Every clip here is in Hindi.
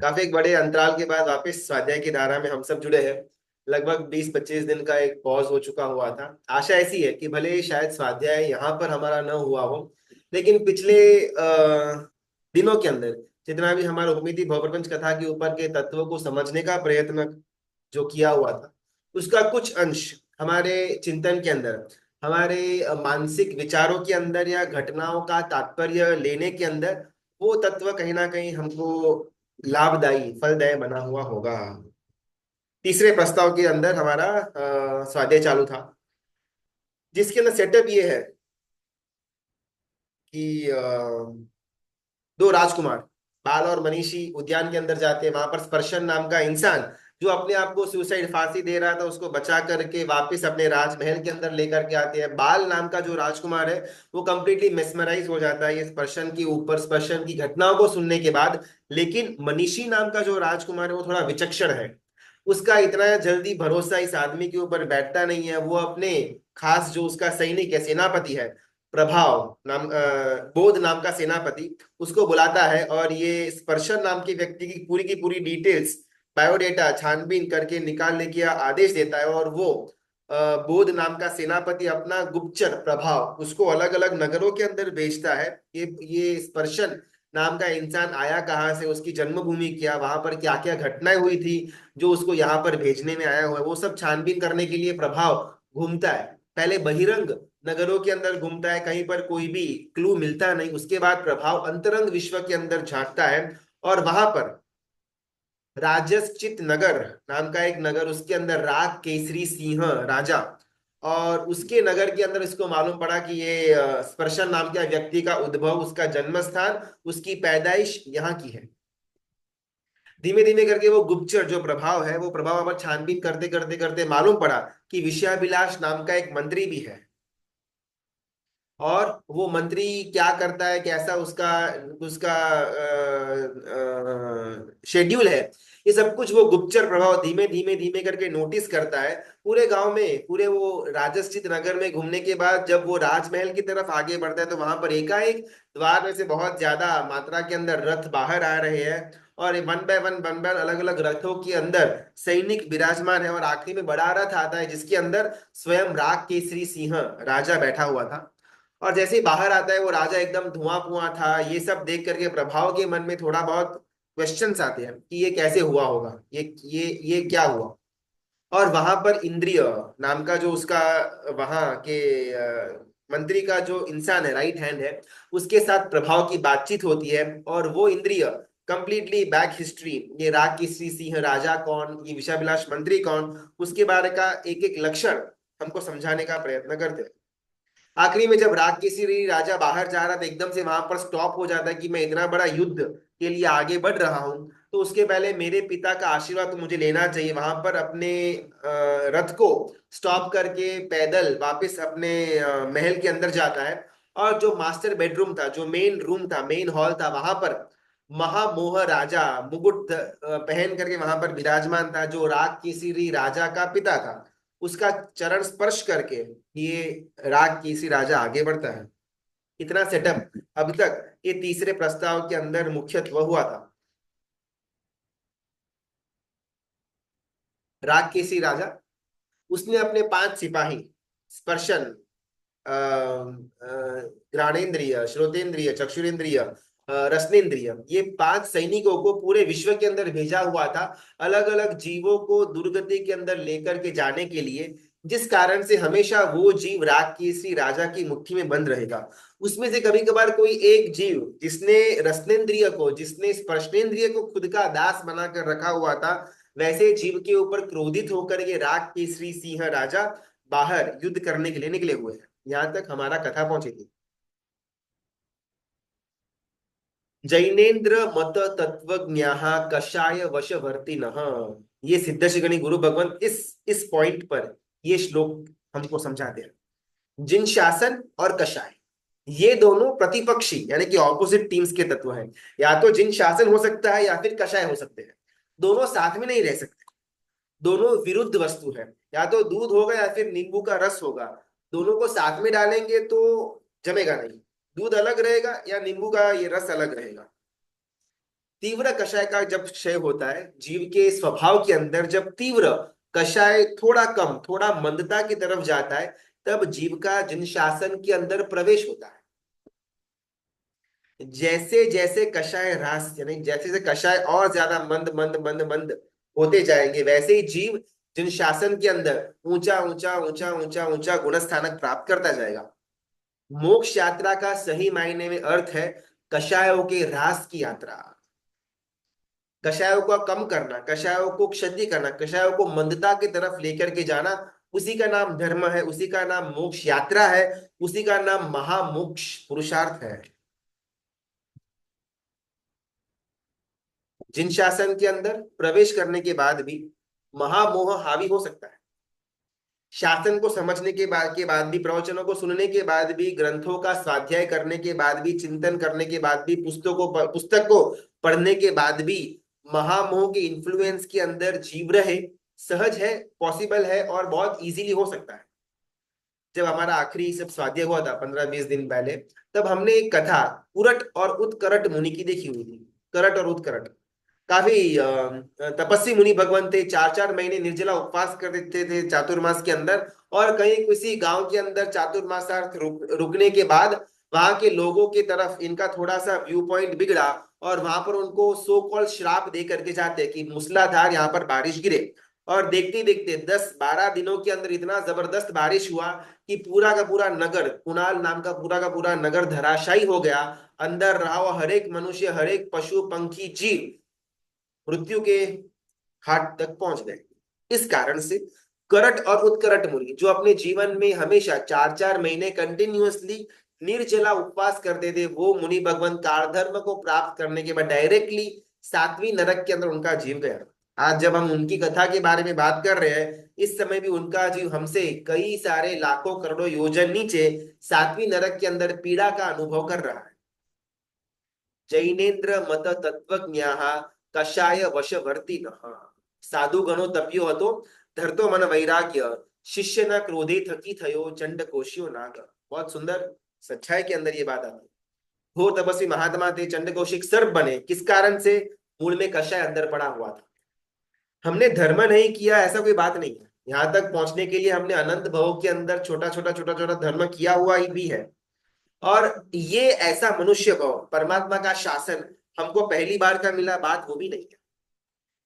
काफी एक बड़े अंतराल के बाद वापस स्वाध्याय की धारा में हम सब जुड़े हैं। लगभग 20-25 दिन का एक पॉज हो चुका हुआ था। आशा ऐसी है कि भले ही शायद स्वाध्याय यहाँ पर हमारा न हुआ हो, लेकिन पिछले दिनों के अंदर जितना भी हमारा उपमिति भवप्रपंच कथा के ऊपर के तत्वों को समझने का प्रयत्न जो किया हुआ था, उसका कुछ अंश हमारे चिंतन के अंदर, हमारे मानसिक विचारों के अंदर या घटनाओं का तात्पर्य लेने के अंदर वो तत्व कहीं ना कहीं हमको लाभदायी फलदायी बना हुआ होगा। तीसरे प्रस्ताव के अंदर हमारा स्वाध्याय चालू था, जिसके अंदर सेटअप ये है कि दो राजकुमार बाल और मनीषी उद्यान के अंदर जाते हैं। वहां पर स्पर्शन नाम का इंसान जो अपने आप को सुसाइड फांसी दे रहा था, उसको बचा करके वापस अपने राजमहल के अंदर लेकर के आते हैं। बाल नाम का जो राजकुमार है वो कंप्लीटली मेस्मराइज हो जाता है ये स्पर्शन के ऊपर, स्पर्शन की घटनाओं को सुनने के बाद। लेकिन मनीषी नाम का जो राजकुमार है वो थोड़ा विचक्षण है। उसका इतना जल्दी भरोसा इस आदमी के ऊपर बैठता नहीं है। वो अपने खास जो उसका सैनिक है, सेनापति है, प्रभाव नाम बोध नाम का सेनापति, उसको बुलाता है और ये स्पर्शन नाम के व्यक्ति की पूरी डिटेल्स, बायोडेटा छानबीन करके निकालने का आदेश देता है। और वो बोध नाम का सेनापति अपना गुप्तचर प्रभाव उसको अलग अलग नगरों के अंदर भेजता है। ये स्पर्शन नाम का इंसान आया कहाँ से, उसकी जन्मभूमि क्या, वहां पर क्या क्या घटनाएं हुई थी जो उसको यहाँ पर भेजने में आया हुआ है, वो सब छानबीन करने के लिए प्रभाव घूमता है। पहले बहिरंग नगरों के अंदर घूमता है, कहीं पर कोई भी क्लू मिलता नहीं। उसके बाद प्रभाव अंतरंग विश्व के अंदर झांकता है और वहां पर राजश्चित नगर नाम का एक नगर, उसके अंदर राग केसरी सिंह राजा, और उसके नगर के अंदर इसको मालूम पड़ा कि ये स्पर्शन नाम के व्यक्ति का उद्भव, उसका जन्म स्थान, उसकी पैदाइश यहाँ की है। धीमे धीमे करके वो गुप्तचर जो प्रभाव है, वो प्रभाव पर छानबीन करते करते करते मालूम पड़ा कि विषयाभिलाष नाम का एक मंत्री भी है। और वो मंत्री क्या करता है, कैसा उसका उसका शेड्यूल है, ये सब कुछ वो गुप्तचर प्रभाव धीमे धीमे धीमे करके नोटिस करता है। पूरे गांव में, पूरे वो राजस्थित नगर में घूमने के बाद जब वो राजमहल की तरफ आगे बढ़ता है तो वहां पर एकाएक द्वार में से बहुत ज्यादा मात्रा के अंदर रथ बाहर आ रहे हैं। और वन बाय अलग अलग रथों के अंदर सैनिक विराजमान है। और आखिरी में बड़ा रथ आता है जिसके अंदर स्वयं राग केसरी सिंह राजा बैठा हुआ था। और जैसे ही बाहर आता है वो राजा एकदम धुआं धुआं था। ये सब देख करके प्रभाव के मन में थोड़ा बहुत क्वेश्चंस आते हैं कि ये कैसे हुआ होगा, ये क्या हुआ। और वहां पर इंद्रिय नाम का जो उसका वहां के मंत्री का जो इंसान है, राइट हैंड है, उसके साथ प्रभाव की बातचीत होती है। और वो इंद्रिय कंप्लीटली बैक हिस्ट्री, ये राग केसरी सिंह राजा कौन, ये विषाभिलाष मंत्री कौन, उसके बारे का एक एक लक्षण हमको समझाने का प्रयत्न करते हैं। आखिरी में जब राग केसरी राजा बाहर जा रहा था, एकदम से वहां पर स्टॉप हो जाता है कि मैं इतना बड़ा युद्ध के लिए आगे बढ़ रहा हूं, तो उसके पहले मेरे पिता का आशीर्वाद तो मुझे लेना चाहिए। वहां पर अपने रथ को स्टॉप करके पैदल वापस अपने महल के अंदर जाता है। और जो मास्टर बेडरूम था, जो मेन रूम था, मेन हॉल था, वहां पर महामोह राजा मुकुट पहन करके वहां पर विराजमान था, जो राग केसरी राजा का पिता था। उसका चरण स्पर्श करके ये राग केसरी राजा आगे बढ़ता है। इतना सेटअप अब तक ये तीसरे प्रस्ताव के अंदर मुख्यत्व हुआ था। राग केसरी राजा, उसने अपने 5 सिपाही स्पर्शन, घ्राणेन्द्रिय, श्रोतेंद्रिय, चक्षुरेंद्रिय, रसनेन्द्रिय, ये 5 सैनिकों को पूरे विश्व के अंदर भेजा हुआ था, अलग अलग जीवों को दुर्गति के अंदर लेकर के जाने के लिए। जिस कारण से हमेशा वो जीव राग केसरी राजा की मुट्ठी में बंद रहेगा। उसमें से कभी कभार कोई एक जीव जिसने रसनेन्द्रिय को, जिसने स्पर्शनेन्द्रिय को खुद का दास बनाकर रखा हुआ था, वैसे जीव के ऊपर क्रोधित होकर ये राग केसरी सिंह राजा बाहर युद्ध करने के लिए निकले हुए हैं। यहां तक हमारा कथा पहुंची थी। जैनेन्द्र मत तत्वज्ञा कषाय वशवर्ती न, ये सिद्ध शिगणी गुरु भगवंत इस पॉइंट पर ये श्लोक हमको समझाते हैं। जिन शासन और कषाय, ये दोनों प्रतिपक्षी यानी कि ऑपोजिट टीम्स के तत्व हैं। या तो जिन शासन हो सकता है या फिर कषाय हो सकते हैं। दोनों साथ में नहीं रह सकते। दोनों विरुद्ध वस्तु है। या तो दूध होगा या फिर नींबू का रस होगा। दोनों को साथ में डालेंगे तो जमेगा नहीं। दूध अलग रहेगा या नींबू का ये रस अलग रहेगा। तीव्र कषाय का जब क्षय होता है जीव के स्वभाव के अंदर, जब तीव्र कषाय थोड़ा कम, थोड़ा मंदता की तरफ जाता है, तब जीव का जिन शासन के अंदर प्रवेश होता है। जैसे जैसे कषाय ह्रास, यानी जैसे जैसे कषाय और ज्यादा मंद मंद मंद मंद होते जाएंगे, वैसे ही जीव जिन शासन के अंदर ऊंचा ऊंचा ऊंचा ऊंचा ऊंचा गुणस्थानक प्राप्त करता जाएगा। मोक्ष यात्रा का सही मायने में अर्थ है कषायों के ह्रास की यात्रा, कषायों को कम करना, कषायों को क्षति करना, कषायों को मंदता की तरफ लेकर के जाना। उसी का नाम धर्म है, उसी का नाम मोक्ष यात्रा है, उसी का नाम महामोक्ष पुरुषार्थ है। जिन शासन के अंदर प्रवेश करने के बाद भी महामोह हावी हो सकता है, शासन को समझने के बाद भी, प्रवचनों को सुनने के बाद भी, ग्रंथों का स्वाध्याय करने के बाद भी, चिंतन करने के बाद भी, पुस्तक को पढ़ने के बाद भी महामोह के इन्फ्लुएंस के अंदर जीव रहे, सहज है, पॉसिबल है और बहुत इजीली हो सकता है। जब हमारा आखिरी सब स्वाध्याय हुआ था 15-20 दिन पहले, तब हमने एक कथा उरट और उत्करट मुनि की देखी हुई थी। करट और उत्करट काफी तपस्वी मुनि भगवान थे, 4-4 महीने निर्जला उपवास कर देते थे चातुर्मास के अंदर। और कहीं किसी गांव के अंदर चातुर्मासार्थ रुकने के बाद वहां के लोगों की तरफ इनका थोड़ा सा व्यू पॉइंट बिगड़ा, और वहां पर उनको सो कॉल्ड श्राप दे करके जाते कि मूसलाधार यहाँ पर बारिश गिरे। और देखते देखते 10-12 दिनों के अंदर इतना जबरदस्त बारिश हुआ कि पूरा का पूरा नगर, कुणाल नाम का पूरा नगर धराशायी हो गया। अंदर रहा हुआ हर एक मनुष्य, हर एक पशु पंखी जीव मृत्यु के घाट तक पहुंच गए। इस कारण से करट और उत्करट मुनि जो अपने जीवन में हमेशा 4-4 महीने कंटिन्यूअसली निर्जला उपवास करते थे, वो मुनि भगवान काल धर्म को प्राप्त करने के बाद डायरेक्टली 7वीं नरक के अंदर उनका जीव गया। आज जब हम उनकी कथा के बारे में बात कर रहे हैं, इस समय भी उनका जीव हमसे कई सारे लाखों करोड़ों योजन नीचे 7वीं नरक के अंदर पीड़ा का अनुभव कर रहा है। जैनेन्द्र मत तत्वज्ञा कषाय वशवर्ती न, साधु गणो तप्यो હતો धरतो मन वैराग्य, शिष्य न क्रोधे थकी थयो चंड कोशियो नाग। बहुत सुंदर सच्चाई के अंदर ये बात आती है। घोर तपस्वी महात्मा थे, चंड कौशिक सर्प बने, किस कारण से? मूल में कषाय अंदर पड़ा हुआ था। हमने धर्म नहीं किया ऐसा कोई बात नहीं है, यहाँ तक पहुंचने के लिए हमने अनंत भवों के अंदर छोटा छोटा छोटा छोटा धर्म किया हुआ ही भी है। और ये ऐसा मनुष्य भाव, परमात्मा का शासन हमको पहली बार का मिला, बात वो भी नहीं है।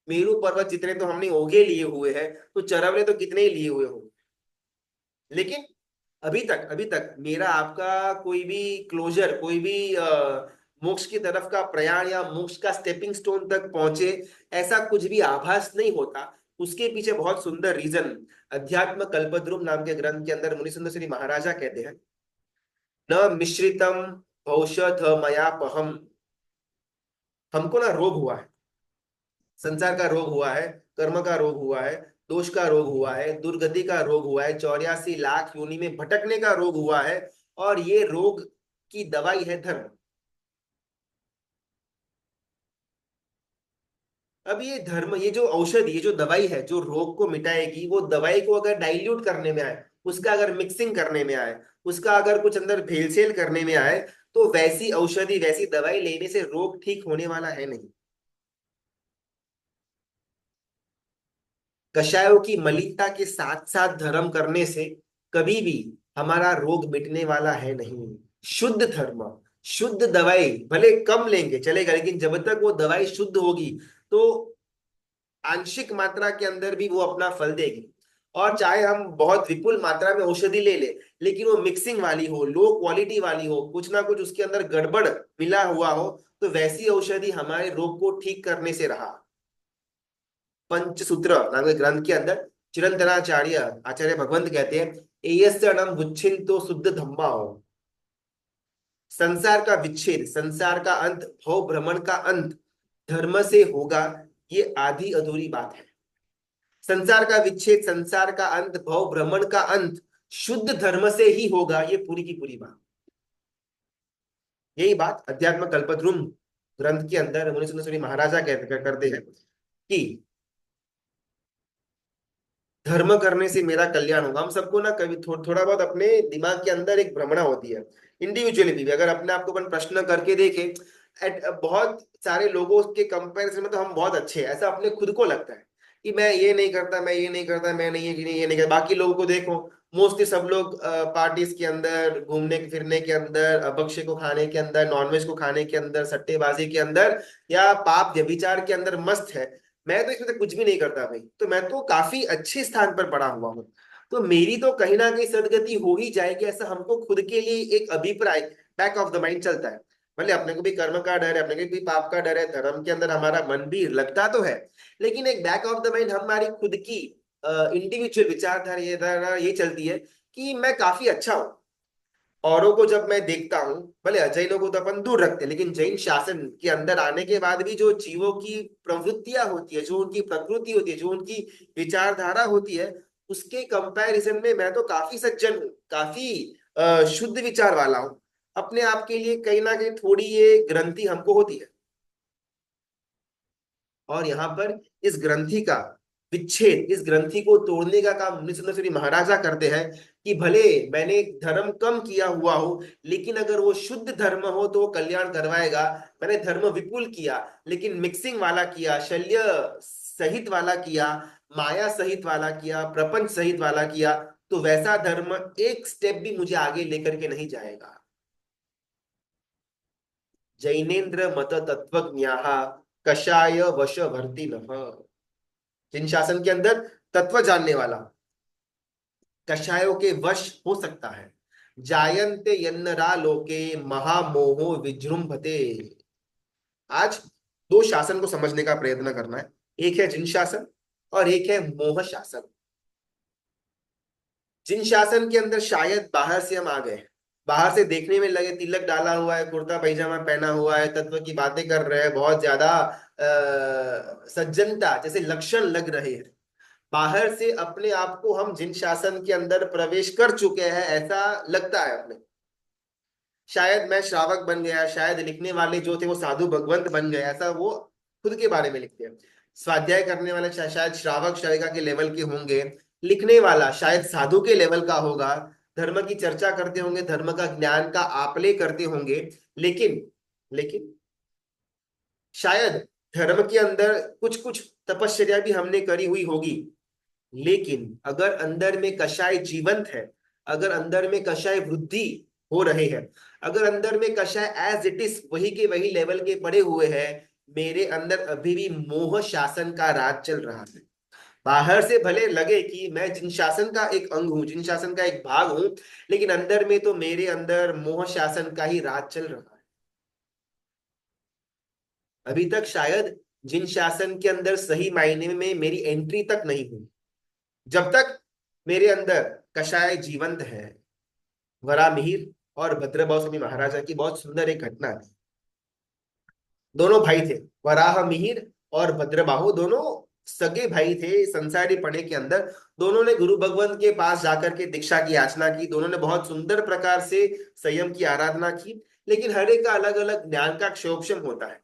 मेरू पर्वत जितने तो हमने ओगे लिए हुए हैं, तो चरवरे तो कितने ही लिए हुए होंगे, लेकिन अभी तक मेरा आपका कोई भी क्लोजर, कोई भी मोक्ष की तरफ का प्रयाण या मोक्ष का स्टेपिंग स्टोन तक पहुंचे, ऐसा कुछ भी आभास नहीं होता। उसके पीछे बहुत सुंदर रीजन अध्यात्म कल्पद्रुम नाम के ग्रंथ के अंदर मुनि सुंदर श्री महाराजा कहते हैं, न मिश्रितम औषध मयापहम। हमको ना रोग हुआ है, संसार का रोग हुआ है, कर्म का रोग हुआ है, दोष का रोग हुआ है, दुर्गति का रोग हुआ है, 84 लाख योनि में भटकने का रोग हुआ है। और ये रोग की दवाई है धर्म। अब ये धर्म, ये जो औषधि, ये जो दवाई है जो रोग को मिटाएगी, वो दवाई को अगर डाइल्यूट करने में आए, उसका अगर मिक्सिंग करने में आए, उसका अगर कुछ अंदर भेलसेल करने में आए, तो वैसी औषधि, वैसी दवाई लेने से रोग ठीक होने वाला है नहीं। कषायों की मलिनता के साथ साथ धर्म करने से कभी भी हमारा रोग मिटने वाला है नहीं। शुद्ध धर्म, शुद्ध दवाई भले कम लेंगे चलेगा, लेकिन जब तक वो दवाई शुद्ध होगी तो आंशिक मात्रा के अंदर भी वो अपना फल देगी। और चाहे हम बहुत विपुल मात्रा में औषधि ले ले, लेकिन वो मिक्सिंग वाली हो, लो क्वालिटी वाली हो, कुछ ना कुछ उसके अंदर गड़बड़ मिला हुआ हो, तो वैसी औषधि हमारे रोग को ठीक करने से रहा। पंचसूत्र नाम के ग्रंथ के अंदर चिरंतनाचार्य आचार्य भगवंत कहते हैं, एयस्यणम बुच्छिन तो शुद्ध धम्मा हो। संसार का विच्छेद, संसार का अंत, भव भ्रमण का अंत धर्म से होगा, ये आधी अधूरी बात है। संसार का विच्छेद, संसार का अंत, भव भ्रमण का अंत शुद्ध धर्म से ही होगा, ये पूरी की पूरी बात। यही बात अध्यात्म कल्पद्रुम ग्रंथ के अंदर मुनि सुंदर महाराजा कहते करते हैं कि धर्म करने से मेरा कल्याण होगा। हम सबको ना कभी थोड़ा बहुत अपने दिमाग के अंदर एक भ्रमणा होती है, इंडिविजुअली भी अगर अपने आप को अपन प्रश्न करके देखे, बहुत सारे लोगों के कंपैरिजन में तो हम बहुत अच्छे हैं, ऐसा अपने खुद को लगता है कि मैं ये नहीं करता, मैं ये नहीं करता, मैं नहीं ये नहीं करता। बाकी लोगों को देखो, मोस्टली सब लोग पार्टीज के अंदर, घूमने फिरने के अंदर, भक्ष्य को खाने के अंदर, नॉनवेज को खाने के अंदर, सट्टेबाजी के अंदर, या पाप व्यभिचार के अंदर मस्त है। मैं तो इसमें से कुछ भी नहीं करता भाई, तो मैं तो काफी अच्छे स्थान पर पड़ा हुआ हूँ। तो मेरी तो कहीं ना कहीं सदगति हो ही जाएगी, ऐसा हमको खुद के लिए एक अभिप्राय बैक ऑफ द माइंड चलता है। भले अपने को भी कर्म का डर है, अपने को भी पाप का डर है, धर्म के अंदर हमारा मन भी लगता तो है, लेकिन एक बैक ऑफ द माइंड हमारी खुद की इंडिविजुअल विचारधारा ये चलती है कि मैं काफी अच्छा हूँ। औरों को जब मैं देखता हूँ, भले अजय लोगों को तो अपन दूर रखते हैं, लेकिन जैन शासन के अंदर आने के बाद भी जो जीवों की प्रवृत्तियां होती है, जो उनकी प्रकृति होती है, जो उनकी विचारधारा होती है, उसके कंपैरिजन में मैं तो काफी सज्जन हूँ, काफी शुद्ध विचार वाला हूँ। अपने आप के लिए कहीं ना कहीं थोड़ी ये ग्रंथि हमको होती है। और यहाँ पर इस ग्रंथि का विच्छेद, इस ग्रंथि को तोड़ने का काम मुनि सुंदर महाराजा करते हैं कि भले मैंने धर्म कम किया हुआ हो, लेकिन अगर वो शुद्ध धर्म हो तो वो कल्याण करवाएगा। मैंने धर्म विपुल किया, लेकिन मिक्सिंग वाला किया, शल्य सहित वाला किया, माया सहित वाला किया, प्रपंच सहित वाला किया, तो वैसा धर्म एक स्टेप भी मुझे आगे लेकर के नहीं जाएगा। जैनेन्द्र मत तत्वज्ञा कषाय वशवर्ती नः। जिन शासन के अंदर तत्व जानने वाला कषायों के वश हो सकता है। जायन्ते यन्नरा लोके महामोहो विजृंभते। आज दो शासन को समझने का प्रयत्न करना है। एक है जिन शासन और एक है मोह शासन। जिन शासन के अंदर शायद बाहर से हम आ गए, बाहर से देखने में लगे तिलक डाला हुआ है, कुर्ता पैजामा पहना हुआ है, तत्व की बातें कर रहे हैं, बहुत ज्यादा सज्जनता जैसे लक्षण लग रहे हैं। बाहर से अपने आप को हम जिन शासन के अंदर प्रवेश कर चुके हैं ऐसा लगता है अपने। शायद मैं श्रावक बन गया, शायद लिखने वाले जो थे वो साधु भगवंत बन गए, ऐसा वो खुद के बारे में लिखते हैं। स्वाध्याय करने वाले शायद श्रावक श्राविका के लेवल के होंगे, लिखने वाला शायद साधु के लेवल का होगा, धर्म की चर्चा करते होंगे, धर्म का ज्ञान का आपले करते होंगे, लेकिन लेकिन शायद धर्म के अंदर कुछ कुछ तपश्चर्या भी हमने करी हुई होगी। लेकिन अगर अंदर में कषाय जीवंत है, अगर अंदर में कषाय वृद्धि हो रहे हैं, अगर अंदर में कषाय एज इट इज वही के वही लेवल के पड़े हुए हैं, मेरे अंदर अभी भी मोह शासन का राज चल रहा है। बाहर से भले लगे कि मैं जिन शासन का एक अंग हूं, जिन शासन का एक भाग हूं, लेकिन अंदर में तो मेरे अंदर मोह शासन का ही राज चल रहा है। अभी तक शायद जिन शासन के अंदर सही मायने में मेरी एंट्री तक नहीं हुई। जब तक मेरे अंदर कषाय जीवंत है। वरामिहिर और भद्रभाव स्वामी महाराजा की बहुत सुंदर एक घटना थी। दोनों भाई थे, वराह मिहिर और भद्रबाहु, दोनों सगे भाई थे संसारी पढ़े के अंदर। दोनों ने गुरु भगवंत के पास जाकर के दीक्षा की याचना की, दोनों ने बहुत सुंदर प्रकार से संयम की आराधना की, लेकिन हर एक का अलग अलग ज्ञान का क्षोभशम होता है।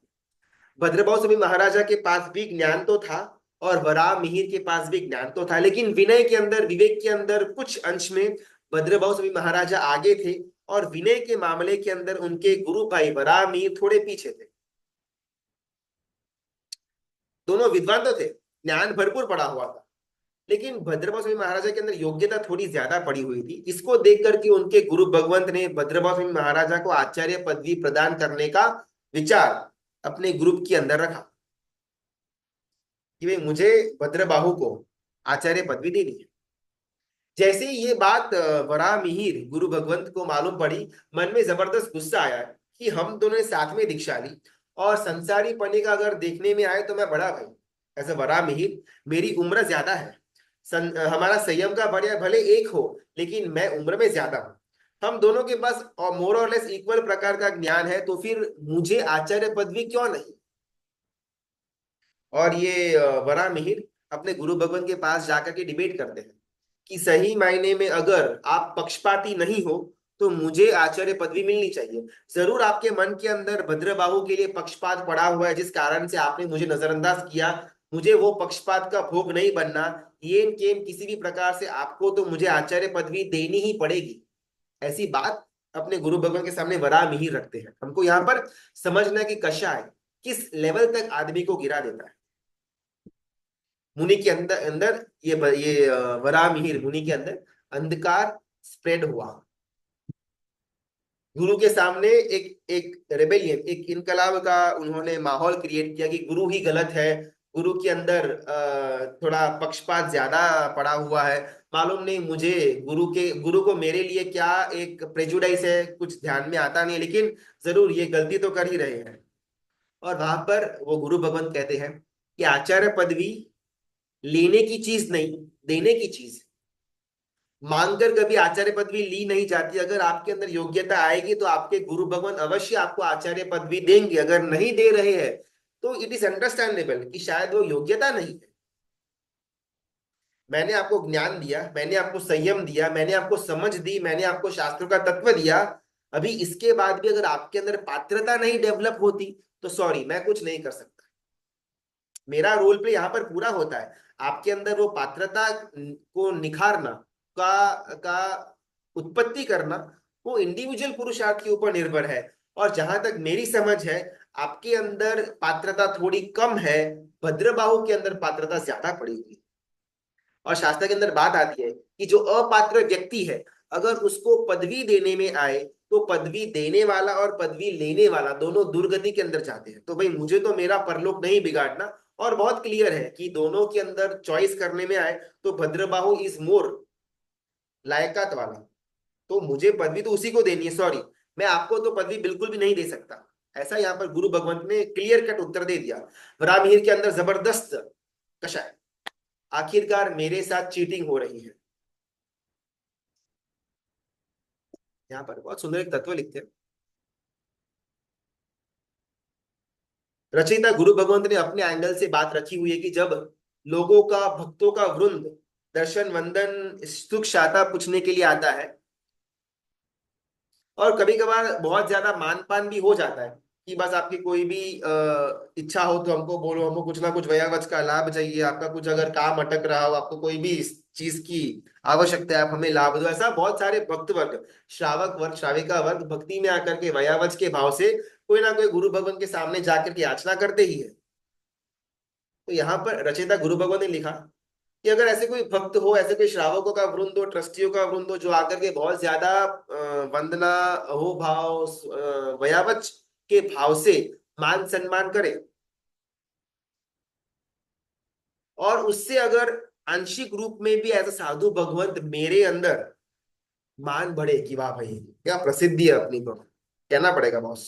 भद्रभाव स्वामी महाराजा के पास भी ज्ञान तो था और वराह मिहिर के पास भी ज्ञान तो था, लेकिन विनय के अंदर, विवेक के अंदर कुछ अंश में भद्रभाव स्वामी महाराजा आगे थे, और विनय के मामले के अंदर उनके गुरु भाई वराह मिहिर थोड़े पीछे थे। दोनों विद्वान तो थे, ज्ञान भरपूर पड़ा हुआ था, लेकिन भद्रभाव स्वामी महाराजा के अंदर योग्यता थोड़ी ज्यादा पड़ी हुई थी। इसको देख करके उनके गुरु भगवंत ने भद्रभाव स्वामी महाराजा को आचार्य पदवी प्रदान करने का विचार अपने ग्रुप के अंदर रखा कि भाई मुझे भद्रबाहु को आचार्य पदवी देनी है। जैसे ही ये बात वराह मिहिर गुरु भगवंत को मालूम पड़ी, मन में जबरदस्त गुस्सा आया कि हम दोनों ने साथ में दीक्षा ली, और संसारी पने का अगर देखने में आए तो मैं बड़ा भाई, ऐसे वराह मिहिर, मेरी उम्र ज्यादा है। हमारा संयम का बढ़िया भले एक हो, लेकिन मैं उम्र में ज्यादा हूँ। हम दोनों के पास और मोर और लेस इक्वल प्रकार का ज्ञान है, तो फिर मुझे आचार्य पदवी क्यों नहीं। और ये वराह मिहिर अपने गुरु भगवान के पास जाकर के डिबेट करते हैं कि सही मायने में अगर आप पक्षपाती नहीं हो तो मुझे आचार्य पदवी मिलनी चाहिए। जरूर आपके मन के अंदर भद्रबाहु के लिए पक्षपात पड़ा हुआ है, जिस कारण से आपने मुझे नजरअंदाज किया। मुझे वो पक्षपात का भोग नहीं बनना। ये केम किसी भी प्रकार से आपको तो मुझे आचार्य पदवी देनी ही पड़ेगी, ऐसी बात अपने गुरु भगवान के सामने वराह मिहिर रखते हैं। हमको यहाँ पर समझना है कि कषाय किस लेवल तक आदमी को गिरा देता है। मुनि के अंदर अंदर ये वराह मिहिर मुनि के अंदर अंधकार स्प्रेड हुआ। गुरु के सामने एक एक रेबेलियन, एक इनकलाब का उन्होंने माहौल क्रिएट किया कि गुरु ही गलत है। गुरु के अंदर थोड़ा पक्षपात ज्यादा पड़ा हुआ है। मालूम नहीं मुझे गुरु को मेरे लिए क्या एक प्रेजुडाइस है, कुछ ध्यान में आता नहीं, लेकिन जरूर ये गलती तो कर ही रहे हैं। और वहां पर वो गुरु भगवंत कहते हैं कि आचार्य पदवी लेने की चीज नहीं, देने की चीज। मांगकर कभी आचार्य पदवी ली नहीं जाती। अगर आपके अंदर योग्यता आएगी तो आपके गुरु भगवान अवश्य आपको आचार्य पदवी देंगे। अगर नहीं दे रहे हैं तो इट इज अंडरस्टैंडेबल कि शायद वो योग्यता नहीं है। मैंने आपको ज्ञान दिया, मैंने आपको संयम दिया, मैंने आपको समझ दी, मैंने आपको शास्त्रों का तत्व दिया। अभी इसके बाद भी अगर आपके अंदर पात्रता नहीं डेवलप होती तो सॉरी, मैं कुछ नहीं कर सकता। मेरा रोल प्ले यहाँ पर पूरा होता है। आपके अंदर वो पात्रता को निखारना का उत्पत्ति करना, वो इंडिविजुअल पुरुषार्थ के ऊपर निर्भर है। और जहां तक मेरी समझ है, आपके अंदर पात्रता थोड़ी कम है, भद्रबाहु के अंदर पात्रता ज्यादा पड़ी हुई है। और शास्त्र के अंदर बात आती है कि जो अपात्र व्यक्ति है, अगर उसको पदवी देने में आए तो पदवी देने वाला और पदवी लेने वाला दोनों दुर्गति के अंदर जाते हैं। तो भाई मुझे तो मेरा परलोक नहीं बिगाड़ना। और बहुत क्लियर है कि दोनों के अंदर चॉइस करने में आए तो भद्रबाहु इज मोर लायकात वाला। तो मुझे पदवी तो उसी को देनी है, सॉरी, मैं आपको तो पदवी बिल्कुल भी नहीं दे सकता। ऐसा यहाँ पर गुरु भगवंत ने क्लियर कट उत्तर दे दिया। वरामिहिर के अंदर जबरदस्त कषाय, आखिरकार मेरे साथ चीटिंग हो रही है। यहाँ पर बहुत सुंदर एक तत्व लिखते हैं। रचयिता गुरु भगवंत ने अपने एंगल से बात रखी हुई है कि जब लोगों का, भक्तों का वृंद दर्शन वंदन सुख शाता पूछने के लिए आता है, और कभी कभार बहुत ज्यादा मान पान भी हो जाता है कि बस आपकी कोई भी इच्छा हो तो हमको बोलो, हमको कुछ ना कुछ वयावच का लाभ चाहिए, आपका कुछ अगर काम अटक रहा हो, आपको कोई भी इस चीज की आवश्यकता है, आप हमें लाभ दो। ऐसा बहुत सारे भक्त वर्ग, श्रावक वर्ग, श्राविका वर्ग भक्ति में आकर के वयावच के भाव से कोई ना कोई गुरु भगवान के सामने जाकर के याचना करते ही है। तो यहाँ पर रचयिता गुरु भगवान ने लिखा कि अगर ऐसे कोई भक्त हो, ऐसे कोई श्रावकों का वृंद हो, ट्रस्टियों का वृंद हो, जो आकर के बहुत ज्यादा वंदना, हो भाव, वयावच के भाव से मान सम्मान करे, और उससे अगर आंशिक रूप में भी ऐसा साधु भगवंत मेरे अंदर मान बढ़े कि वाह भाई क्या प्रसिद्धि है अपनी, तो कहना पड़ेगा बॉस।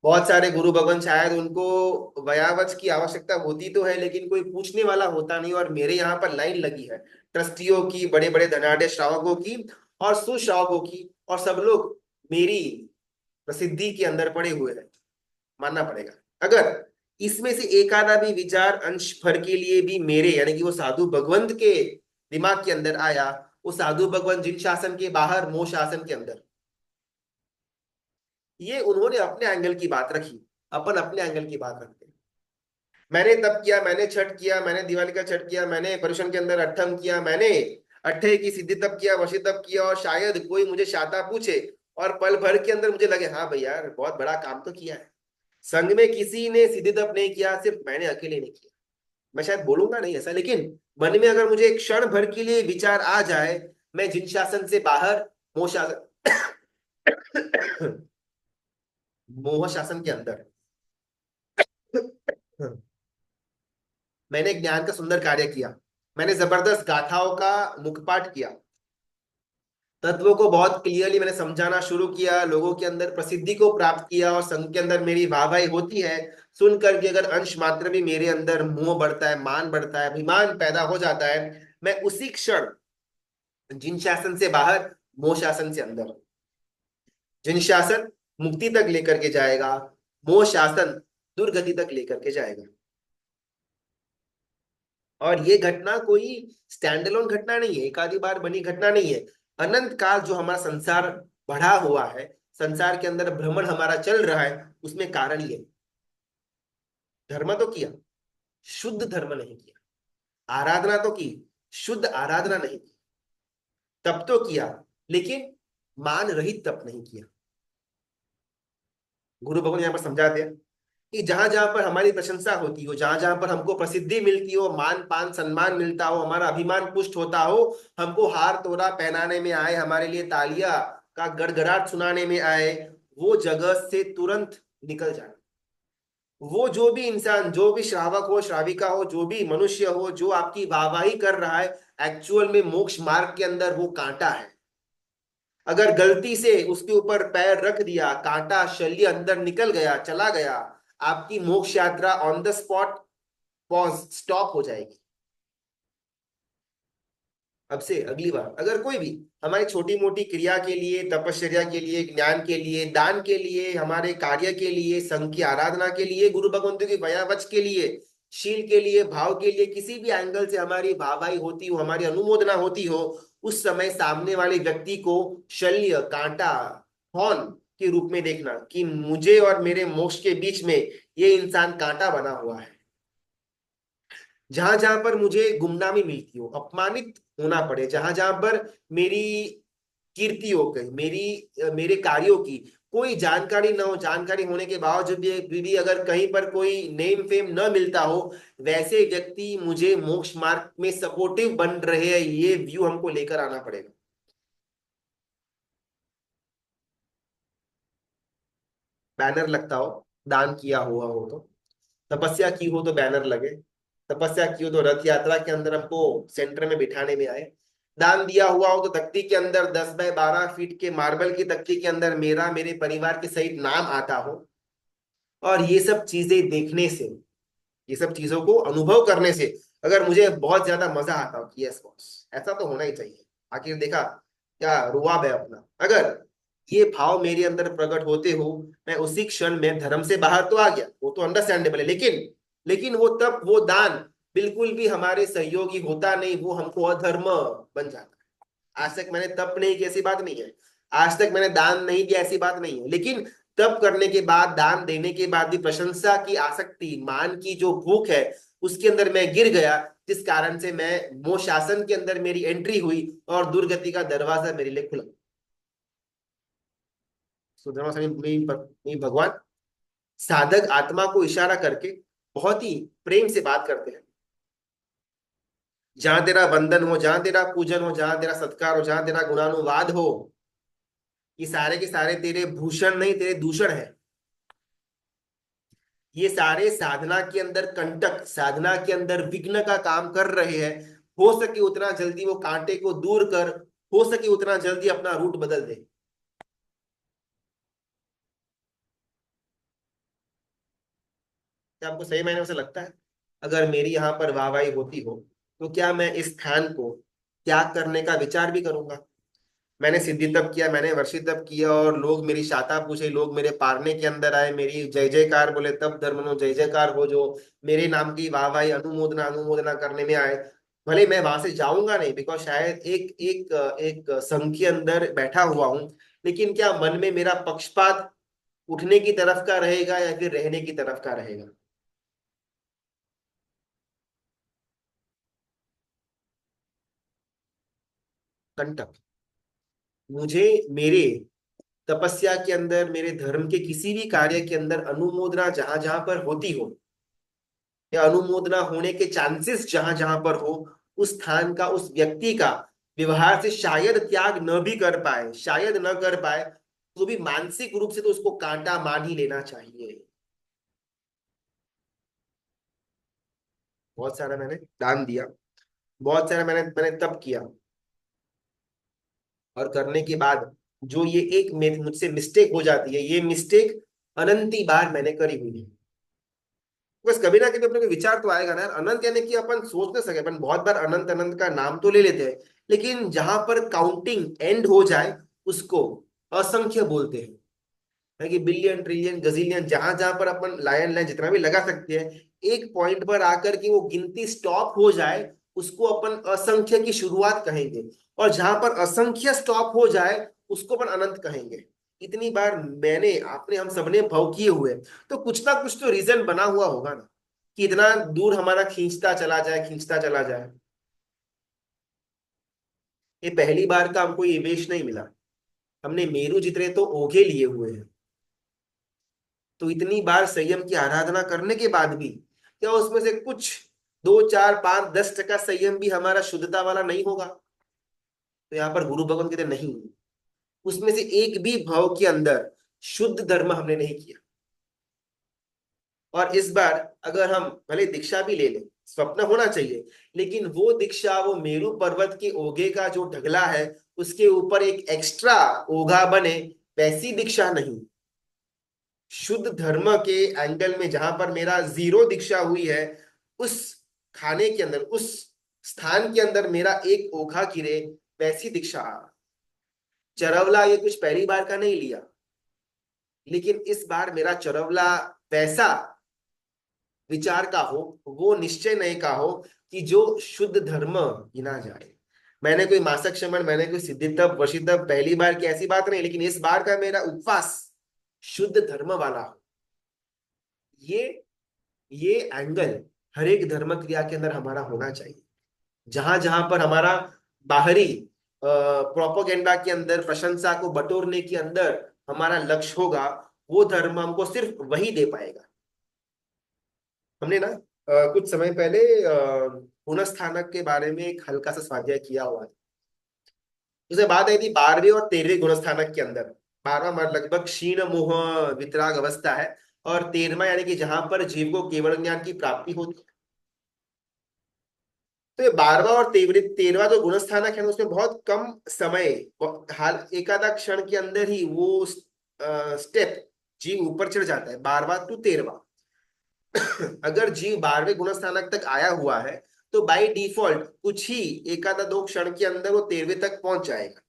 बहुत सारे गुरु भगवान शायद उनको वयावच की आवश्यकता होती तो है, लेकिन कोई पूछने वाला होता नहीं। और मेरे यहाँ पर लाइन लगी है ट्रस्टियों की, बड़े बड़े धनाढ़ श्रावकों की और सुश्रावकों की, और सब लोग मेरी प्रसिद्धि के अंदर पड़े हुए हैं। मानना पड़ेगा। अगर इसमें से एक आधा भी विचार अंश भर के लिए भी मेरे, यानी कि वो साधु भगवंत के दिमाग के अंदर आया, वो साधु भगवंत जिन शासन के बाहर मोह शासन के अंदर, ये उन्होंने अपने एंगल की बात रखी। अपन अपने एंगल की बात रखते हैं। मैंने तप किया, मैंने छठ किया, मैंने दिवाली का छठ किया, मैंने पर्युषण के अंदर अट्ठम किया, मैंने अट्ठे की सिद्धि तप किया, वशी तप किया, और शायद कोई मुझे शाता पूछे और पल भर के अंदर मुझे लगे हाँ भैया यार बहुत बड़ा काम तो किया है। संघ में किसी ने सिद्धि तप नहीं किया, सिर्फ मैंने अकेले नहीं किया। मैं शायद बोलूंगा नहीं ऐसा, लेकिन मन में अगर मुझे एक क्षण भर के लिए विचार आ जाए, मैं जिन शासन से बाहर मोह शासन मोह शासन के अंदर मैंने ज्ञान का सुंदर कार्य किया, मैंने जबरदस्त गाथाओं का मुखपाठ किया, तत्वों को बहुत क्लियरली मैंने समझाना शुरू किया, लोगों के अंदर प्रसिद्धि को प्राप्त किया, और संघ के अंदर मेरी वाहवाही होती है। सुन करके अगर अंश मात्र भी मेरे अंदर मोह बढ़ता है, मान बढ़ता है, अभिमान पैदा हो जाता है, मैं उसी क्षण जिन शासन से बाहर मोह शासन से अंदर, जिन शासन मुक्ति तक लेकर के जाएगा, मोह शासन दुर्गति तक लेकर के जाएगा। और ये घटना कोई स्टैंड अलोन घटना नहीं है, एक आधी बार बनी घटना नहीं है। अनंत काल जो हमारा संसार बढ़ा हुआ है, संसार के अंदर भ्रमण हमारा चल रहा है, उसमें कारण ये, धर्म तो किया, शुद्ध धर्म नहीं किया, आराधना तो की, शुद्ध आराधना नहीं की, तब तो किया, लेकिन मान रहित तप नहीं किया। गुरु भगवान यहाँ पर समझाते हैं कि जहां जहां पर हमारी प्रशंसा होती हो, जहां जहां पर हमको प्रसिद्धि मिलती हो, मान पान सम्मान मिलता हो, हमारा अभिमान पुष्ट होता हो, हमको हार तोड़ा पहनाने में आए, हमारे लिए तालियां का गड़गड़ाहट सुनाने में आए, वो जगह से तुरंत निकल जाए। वो जो भी इंसान, जो भी श्रावक हो, श्राविका हो, जो भी मनुष्य हो, जो आपकी वाहवाही कर रहा है, एक्चुअल में मोक्ष मार्ग के अंदर वो कांटा है। अगर गलती से उसके ऊपर पैर रख दिया, कांटा शल्य अंदर निकल गया, चला गया, आपकी मोक्ष यात्रा on the spot pause stop हो जाएगी। अब से अगली बार अगर कोई भी हमारी छोटी मोटी क्रिया के लिए, तपश्चर्या के लिए, ज्ञान के लिए, दान के लिए, हमारे कार्य के लिए, संघ की आराधना के लिए, गुरु भगवंतों की वयावच के लिए, शील के लिए, भाव के लिए, किसी भी एंगल से हमारी वाहवाही होती हो, हमारी अनुमोदना होती हो, उस समय सामने वाले व्यक्ति को शल्य, कांटा, हॉर्न के रूप में देखना कि मुझे और मेरे मोक्ष के बीच में ये इंसान कांटा बना हुआ है। जहां जहां पर मुझे गुमनामी मिलती हो, अपमानित होना पड़े, जहां जहां पर मेरी कीर्ति हो गई, मेरे कार्यों की कोई जानकारी ना हो, जानकारी होने के बावजूद भी अगर कहीं पर कोई नेम फेम न मिलता हो, वैसे व्यक्ति मुझे मोक्ष मार्ग में सपोर्टिव बन रहे हैं, ये व्यू हमको लेकर आना पड़ेगा। बैनर लगता हो, दान किया हुआ हो तो, तपस्या की हो तो बैनर लगे, तपस्या की हो तो रथ यात्रा के अंदर हमको सेंटर में बिठाने में आए, दान दिया हुआ हो तो तख्ती के अंदर 10 बाय 12 फीट के मार्बल की तख्ती के अंदर मेरा, मेरे परिवार के सहित नाम आता हो। और ये सब चीजें देखने से, ये सब चीजों को अनुभव करने से अगर मुझे बहुत ज्यादा मजा आता हो कि यस बॉस, ऐसा तो होना ही चाहिए, आखिर देखा क्या रुआब है अपना, अगर ये भाव मेरे अंदर प्रकट होते हो, मैं उसी क्षण में धर्म से बाहर तो आ गया, वो तो अंडरस्टैंडेबल है, लेकिन वो तब वो दान बिल्कुल भी हमारे सहयोगी होता नहीं, वो हमको अधर्म बन जाता है। आज तक मैंने तप नहीं की ऐसी बात नहीं है, आज तक मैंने दान नहीं दिया ऐसी बात नहीं है, लेकिन तप करने के बाद, दान देने के बाद भी प्रशंसा की आसक्ति, मान की जो भूख है, उसके अंदर मैं गिर गया, जिस कारण से मैं मोह शासन के अंदर मेरी एंट्री हुई और दुर्गति का दरवाजा मेरे लिए खुला। सुधर्मा स्वामी भगवान साधक आत्मा को इशारा करके बहुत ही प्रेम से बात करते हैं। जहां तेरा बंधन हो, जहां तेरा पूजन हो, जहां तेरा सत्कार हो, जहां तेरा गुणानुवाद हो, ये सारे के सारे तेरे भूषण नहीं, तेरे दूषण है। ये सारे साधना के अंदर कंटक, साधना के अंदर विघ्न का काम कर रहे हैं। हो सके उतना जल्दी वो कांटे को दूर कर, हो सके उतना जल्दी अपना रूट बदल दे। क्या आपको सही मायने में से लगता है अगर मेरी यहाँ पर वाहवाही होती हो तो क्या मैं इस स्थान को त्याग करने का विचार भी करूंगा? मैंने सिद्धि तप किया, मैंने वर्षि तप किया, और लोग मेरी शाखा पूछे, लोग मेरे पारने के अंदर आए, मेरी जय जयकार बोले, तब धर्मनो जय जयकार हो, जो मेरे नाम की वाहवाही अनुमोदना अनुमोदना करने में आए। भले मैं वहां से जाऊंगा नहीं, बिकॉज शायद एक एक एक संघ के अंदर बैठा हुआ हूं, लेकिन क्या मन में मेरा पक्षपात उठने की तरफ का रहेगा या फिर रहने की तरफ का रहेगा? कंटक मुझे मेरे तपस्या के अंदर, मेरे धर्म के किसी भी कार्य के अंदर अनुमोदना जहां जहां पर होती हो, या अनुमोदना होने के चांसेस जहां जहां पर हो, उस स्थान का, उस व्यक्ति का व्यवहार से शायद त्याग न भी कर पाए, शायद न कर पाए, तो भी मानसिक रूप से तो उसको कांटा मान ही लेना चाहिए। बहुत सारा मैंने दान दिया, बहुत सारा मैंने मैंने तप किया, और करने के बाद जो ये एक मुझसे मिस्टेक हो जाती है, ये मिस्टेक अनंती बार मैंने करी हुई है। बस कभी ना कभी अपने को विचार तो आएगा ना यार, अनंत यानी कि अपन सोच ना सके, अपन बहुत बार अनंत अनंत का नाम तो ले लेते हैं, लेकिन जहां पर काउंटिंग एंड हो जाए उसको असंख्य बोलते हैं। है कि बिलियन ट्रिलियन गजीलियन, जहां जहां पर अपन लायन लाइन जितना भी लगा सकते हैं, एक पॉइंट पर आकर के वो गिनती स्टॉप हो जाए, उसको अपन असंख्य की शुरुआत कहेंगे, और जहां पर असंख्य स्टॉप हो जाए उसको अपन अनंत कहेंगे। इतनी बार मैंने, आपने, हम सबने भव किए हुए हैं, तो कुछ ना कुछ तो रीजन बना हुआ होगा ना, कि इतना दूर हमारा खींचता चला जाए, खींचता चला जाए। ये पहली बार का हमको ये वेश नहीं मिला, हमने मेरू जितने तो ओघे लिए हुए हैं। तो इतनी बार संयम की आराधना करने के बाद भी क्या उसमें से कुछ 2 4 5 10% संयम भी हमारा शुद्धता वाला नहीं होगा? तो यहाँ पर गुरु भगवान कहते नहीं, उसमें से एक भी भाव के अंदर शुद्ध धर्म हमने नहीं किया। और इस बार अगर हम भले दीक्षा भी ले लें, स्वप्न होना चाहिए, लेकिन वो दीक्षा वो मेरू पर्वत के ओघे का जो ढगला है उसके ऊपर एक एक्स्ट्रा ओघा बने, वैसी दीक्षा नहीं। शुद्ध धर्म के एंगल में जहां पर मेरा जीरो दीक्षा हुई है, उस खाने के अंदर, उस स्थान के अंदर मेरा एक ओघा गिरे, वैसी दीक्षा। चरवला ये कुछ पहली बार का नहीं लिया, लेकिन इस बार मेरा चरवला वैसा विचार का हो, वो निश्चय नहीं का हो कि जो शुद्ध धर्म गिना जाए। मैंने कोई मासक श्रमण, मैंने कोई सिद्धि तप वशी तप पहली बार की ऐसी बात नहीं, लेकिन इस बार का मेरा उपवास शुद्ध धर्म वाला हो। ये ये एंगल हर एक धर्म क्रिया के अंदर हमारा होना चाहिए। जहां जहां पर हमारा बाहरी प्रोपोगेंडा के अंदर, प्रशंसा को बटोरने के अंदर हमारा लक्ष्य होगा, वो धर्म हमको सिर्फ वही दे पाएगा। हमने ना कुछ समय पहले गुणस्थानक के बारे में एक हल्का सा स्वाध्याय किया हुआ है। उसे बात आई थी 12वें और 13वें गुणस्थानक के अंदर। 12वां मतलब लगभग क्षीण मोह वितराग अवस्था है, और 13वां यानी कि जहां पर जीव को केवल ज्ञान की प्राप्ति होती है। तो ये 12वां और 13वां जो गुणस्थानक है ना, उसमें बहुत कम समय, हाल एकाधा क्षण के अंदर ही वो स्टेप जीव ऊपर चढ़ जाता है, 12वां to 13वां। अगर जीव 12वें गुणस्थानक तक आया हुआ है तो बाय डिफॉल्ट कुछ ही एकाधा 2 क्षण के अंदर वो 13वें तक पहुंच जाएगा।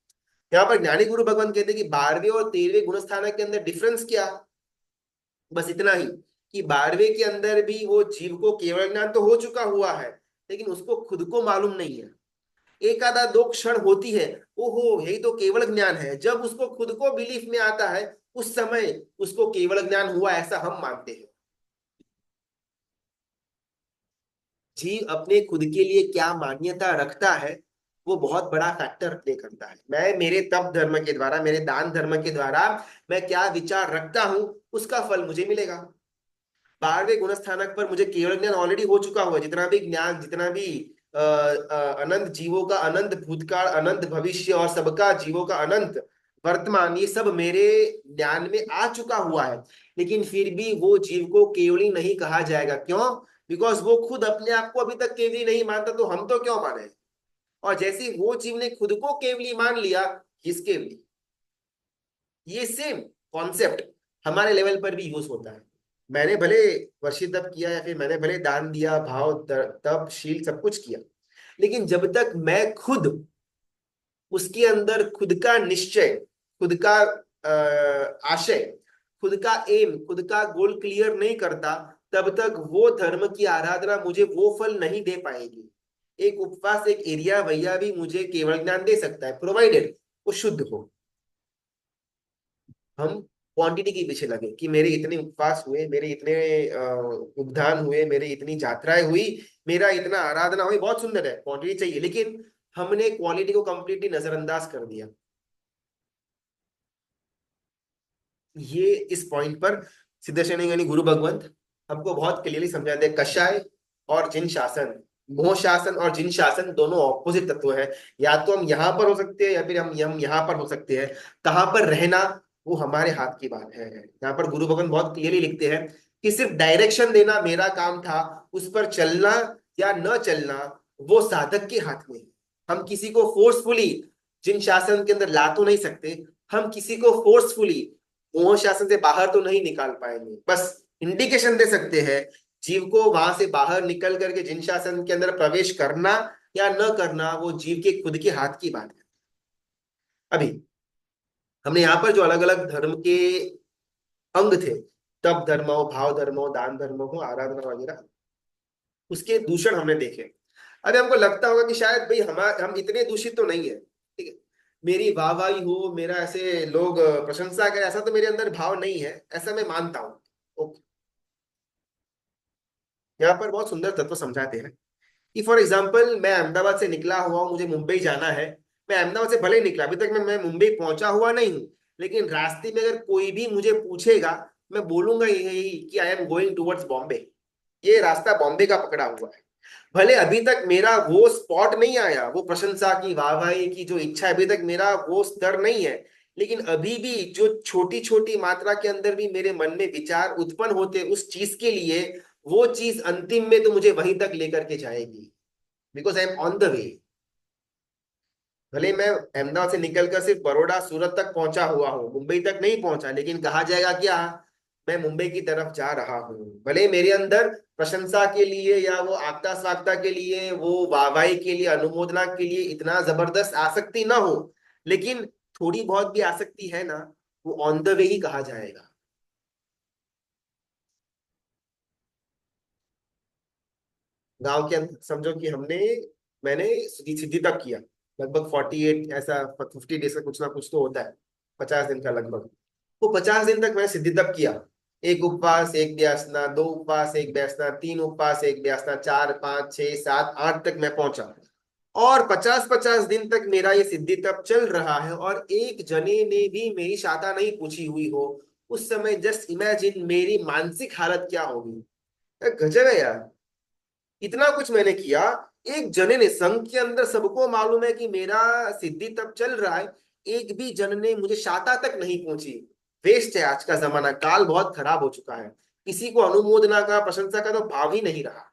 यहाँ पर ज्ञानी गुरु भगवान कहते हैं कि 12वें और 13वें गुणस्थानक के अंदर डिफरेंस क्या, बस इतना ही कि 12वें के अंदर भी वो जीव को केवल ज्ञान तो हो चुका हुआ है, लेकिन उसको खुद को मालूम नहीं है। एक आधा 2 क्षण होती है, ओहो यही तो केवल ज्ञान है, जब उसको खुद को बिलीफ में आता है उस समय उसको केवल ज्ञान हुआ ऐसा हम मानते हैं। जीव अपने खुद के लिए क्या मान्यता रखता है वो बहुत बड़ा फैक्टर प्ले करता है। मैं मेरे तप धर्म के द्वारा, मेरे दान धर्म के द्वारा मैं क्या विचार रखता हूं, उसका फल मुझे मिलेगा। 12वें गुणस्थानक पर मुझे केवल ज्ञान ऑलरेडी हो चुका हुआ है, जितना भी ज्ञान, जितना भी अनंत जीवों का अनंत भूतकाल, अनंत भविष्य और सबका जीवों का अनंत वर्तमान, ये सब मेरे ज्ञान में आ चुका हुआ है। लेकिन फिर भी वो जीव को केवली नहीं कहा जाएगा, क्यों? बिकॉज वो खुद अपने आप को अभी तक केवली नहीं मानता, तो हम तो क्यों माने? और जैसे ही वो जीव ने खुद को केवली मान लिया, इस केवली, ये सेम कॉन्सेप्ट हमारे लेवल पर भी यूज होता है। मैंने भले वर्षित तप किया या फिर मैंने भले दान दिया, भाव तप शील सब कुछ किया, लेकिन जब तक मैं खुद उसके अंदर खुद का निश्चय, खुद का आशय, खुद का एम, खुद का गोल क्लियर नहीं करता, तब तक वो धर्म की आराधना मुझे वो फल नहीं दे पाएगी। एक उपवास, एक एरिया भैया भी मुझे केवल ज्ञान दे सकता है, प्रोवाइडेड वो शुद्ध हो। हम क्वांटिटी के पीछे लगे कि मेरे इतने उपवास हुए, मेरे इतने उपदान हुए, मेरे इतनी यात्राएं हुई, मेरा इतना आराधना हुई, बहुत सुंदर है, क्वांटिटी चाहिए, लेकिन हमने क्वालिटी को कंप्लीटली नजरअंदाज कर दिया। ये इस पॉइंट पर सिद्धेश्वरी यानी गुरु भगवंत हमको बहुत क्लियरली समझाते हैं। कषाय और जिन शासन, मोह शासन और जिन शासन दोनों ऑपोजिट तत्व है। या तो हम यहाँ पर हो सकते हैं या फिर हम यहाँ पर हो सकते हैं। कहाँ पर रहना वो हमारे हाथ की बात है। यहाँ पर गुरु भगवान बहुत क्लियरली लिखते हैं कि सिर्फ डायरेक्शन देना मेरा काम था, उस पर चलना या न चलना वो साधक के हाथ में है। हम किसी को फोर्सफुली जिन शासन के अंदर ला तो नहीं सकते, हम किसी को फोर्सफुली मोह शासन से बाहर तो नहीं निकाल पाएंगे, बस इंडिकेशन दे सकते हैं। जीव को वहां से बाहर निकल करके जिन शासन के अंदर प्रवेश करना या न करना वो जीव के खुद के हाथ की बात है। अभी हमने यहाँ पर जो अलग अलग धर्म के अंग थे, तप धर्म हो, भाव धर्म हो, दान धर्म हो, आराधना वगैरह, उसके दूषण हमने देखे। अभी हमको लगता होगा कि शायद भाई हम इतने दूषित तो नहीं है, ठीक है, मेरी वाहवाही हो, मेरा ऐसे लोग प्रशंसा करें, ऐसा तो मेरे अंदर भाव नहीं है, ऐसा मैं मानता हूँ। ओके, यहाँ पर बहुत सुंदर तत्व समझाते हैं कि फॉर एग्जाम्पल मैं अहमदाबाद से निकला हुआ हूँ, मुझे मुंबई जाना है, मैं अहमदाबाद से भले निकला, अभी तक मैं मुंबई पहुंचा हुआ नहीं हूँ, लेकिन रास्ते में अगर कोई भी मुझे पूछेगा, मैं बोलूंगा यही कि I am going towards Bombay. ये रास्ता बॉम्बे का पकड़ा हुआ है। भले अभी तक मेरा वो स्पॉट नहीं आया, वो प्रशंसा की, वाहवाही की जो इच्छा है, अभी तक मेरा वो स्तर नहीं है, लेकिन अभी भी जो छोटी छोटी मात्रा के अंदर भी मेरे मन में विचार उत्पन्न होते उस चीज के लिए, वो चीज अंतिम में तो मुझे वहीं तक लेकर के जाएगी, because I am on the way. भले मैं अहमदाबाद से निकलकर सिर्फ बड़ौदा सूरत तक पहुंचा हुआ हूँ, मुंबई तक नहीं पहुंचा, लेकिन कहा जाएगा क्या, मैं मुंबई की तरफ जा रहा हूँ। भले मेरे अंदर प्रशंसा के लिए या वो आगता स्वागता के लिए, वो वाहवाही के लिए, अनुमोदना के लिए इतना जबरदस्त आसक्ति ना हो, लेकिन थोड़ी बहुत भी आसक्ति है ना, वो ऑन द वे ही कहा जाएगा। गांव के अंदर समझो कि मैंने सिद्धि तक किया, लगभग 48 ऐसा 50 डेज का कुछ ना कुछ तो होता है, 50 दिन का लगभग। वो 50 दिन तक मैंने सिद्धि तप किया। एक उपवास एक व्यासना, दो उपवास एक व्यासना, तीन उपवास एक व्यासना, चार पांच छह सात आठ तक मैं पहुंचा। और 50-50 दिन तक मेरा ये सिद्धि तप चल रहा है, और एक जने ने भी मेरी शाखा नहीं पूछी हुई हो। उस समय जस्ट इमेजिन मेरी मानसिक हालत क्या होगी। गजब है यार, इतना कुछ मैंने किया, एक जने ने, संघ के अंदर सबको मालूम है कि मेरा सिद्धि तब चल रहा है, एक भी जन ने मुझे शाता तक नहीं पहुंची। वेस्ट है आज का जमाना, काल बहुत खराब हो चुका है, किसी को अनुमोदना का, प्रशंसा का तो भाव ही नहीं रहा।